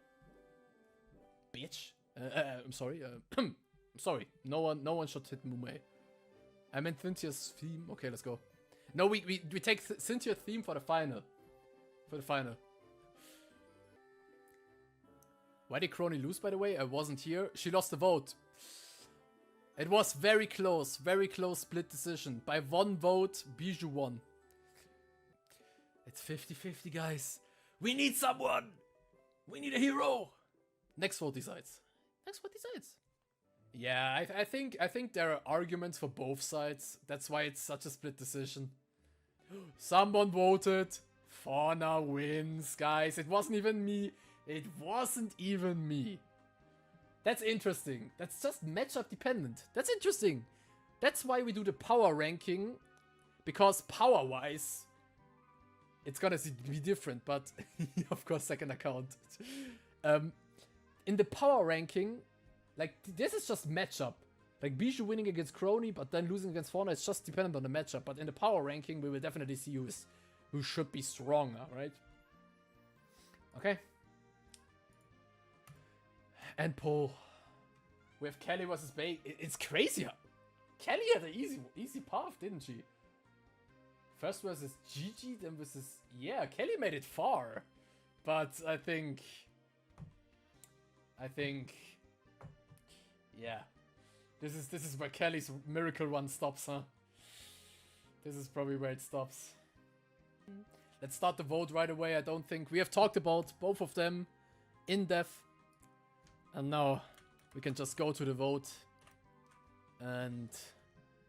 Bitch. I'm sorry. I'm sorry. No one should hit Mumei. I meant Cynthia's theme. Okay, let's go. No, we take Cynthia's theme for the final. Why did Crony lose, by the way? I wasn't here. She lost the vote. It was very close split decision. By 1 vote, Bijou won. It's 50-50, guys. We need someone. We need a hero. Next vote decides. Yeah, I think there are arguments for both sides. That's why it's such a split decision. Someone voted. Fauna wins, guys. It wasn't even me. That's interesting. That's just matchup dependent. That's interesting. That's why we do the power ranking. Because power-wise, it's gonna be different. But, of course, second account. In the power ranking, like, this is just matchup. Like, Bijou winning against Crony, but then losing against Fauna, it's just dependent on the matchup. But in the power ranking, we will definitely see who should be stronger, right? Okay. And Poe. We have Kelly versus Bay. It's crazy. Kelly had an easy path, didn't she? First versus Gigi, then versus... Yeah, Kelly made it far. But I think... Yeah. This is where Kelly's miracle run stops, huh? This is probably where it stops. Let's start the vote right away. I don't think... We have talked about both of them in depth. And now we can just go to the vote and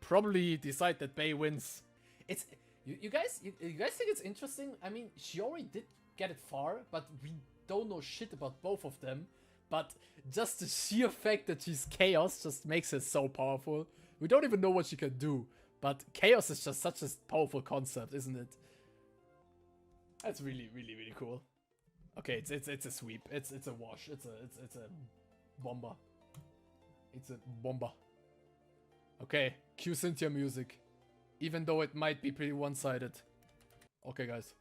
probably decide that Bay wins. It's you guys think it's interesting? I mean, Shiori did get it far, but we don't know shit about both of them. But just the sheer fact that she's Chaos just makes her so powerful. We don't even know what she can do, but Chaos is just such a powerful concept, isn't it? That's really cool. Okay, it's a sweep. It's a wash. It's a bomber. It's a bomber. Okay, cue Cynthia music. Even though it might be pretty one-sided. Okay, guys.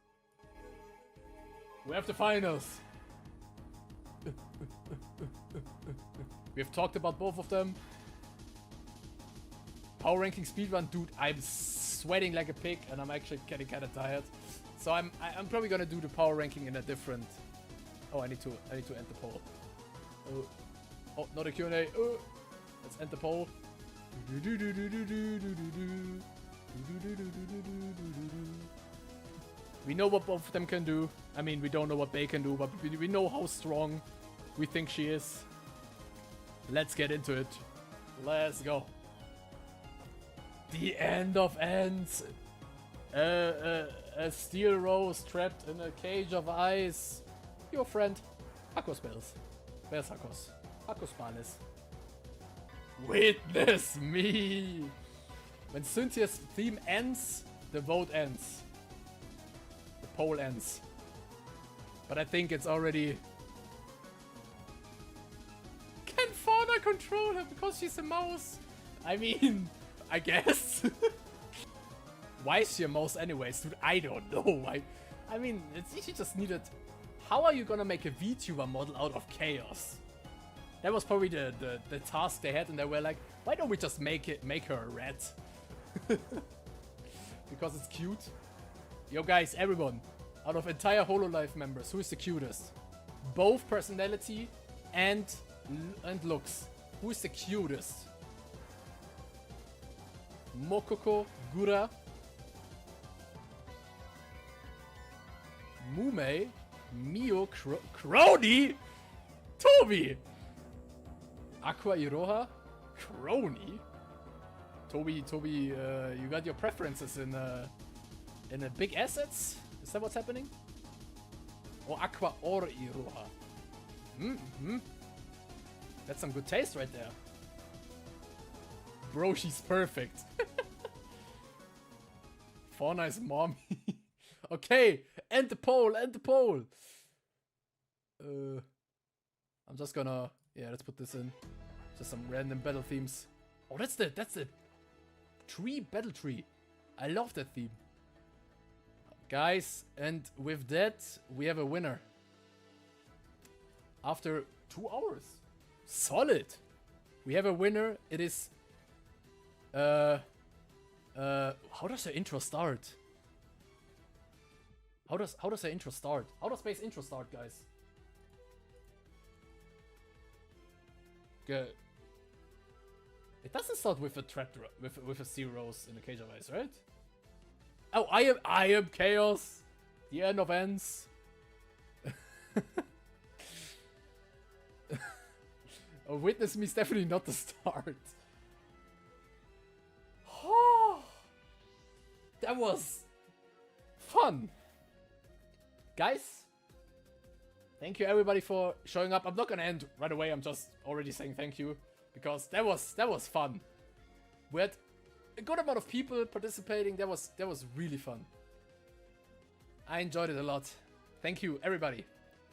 We have the finals. We have talked about both of them. Power ranking speedrun, dude. I'm sweating like a pig, and I'm actually getting kind of tired. So I'm probably gonna do the power ranking in a different. Oh, I need to end the poll. Oh, not a Q&A. Let's end the poll. We know what both of them can do. I mean, we don't know what Bay can do, but we know how strong we think she is. Let's get into it. Let's go. The end of ends. A steel rose trapped in a cage of ice. Your friend. Hakos Bells. Where's Hakos? Hakos Bales. Witness me! When Cynthia's theme ends, the vote ends. The poll ends. But I think it's already control her because she's a mouse. I mean, I guess. Why is she a mouse anyways, dude? I don't know. I mean, she just needed... How are you gonna make a VTuber model out of chaos? That was probably the task they had, and they were like, why don't we just make her a rat? Because it's cute. Yo guys, everyone, out of entire HoloLive members, who is the cutest? Both personality and looks. Who is the cutest? Mokoko, Gura, Mumei, Mio, Crony, Toby, Aqua Iroha, Crony. Toby, you got your preferences in a big assets? Is that what's happening? Or Aqua or Iroha? That's some good taste right there. Bro, she's perfect. Fauna is mommy. Okay, end the poll, end the poll. I'm just gonna, yeah, let's put this in. Just some random battle themes. Oh, that's the tree battle tree. I love that theme. Guys, and with that, we have a winner. After 2 hours. Solid. We have a winner. It is how does the intro start? How does the intro start? How does base intro start, guys? Good. It doesn't start with a with a zeros in a cage of ice, right? Oh, I am chaos. The end of ends. Oh, witness me is definitely not the start. Oh, that was fun. Guys, thank you everybody for showing up. I'm not gonna end right away. I'm just already saying thank you because that was fun. We had a good amount of people participating. That was really fun. I enjoyed it a lot. Thank you everybody.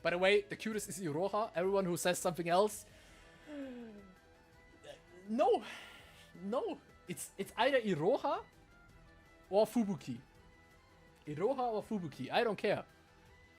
By the way, the cutest is Iroha. Everyone who says something else, no, it's either Iroha or Fubuki. Iroha or Fubuki. I don't care.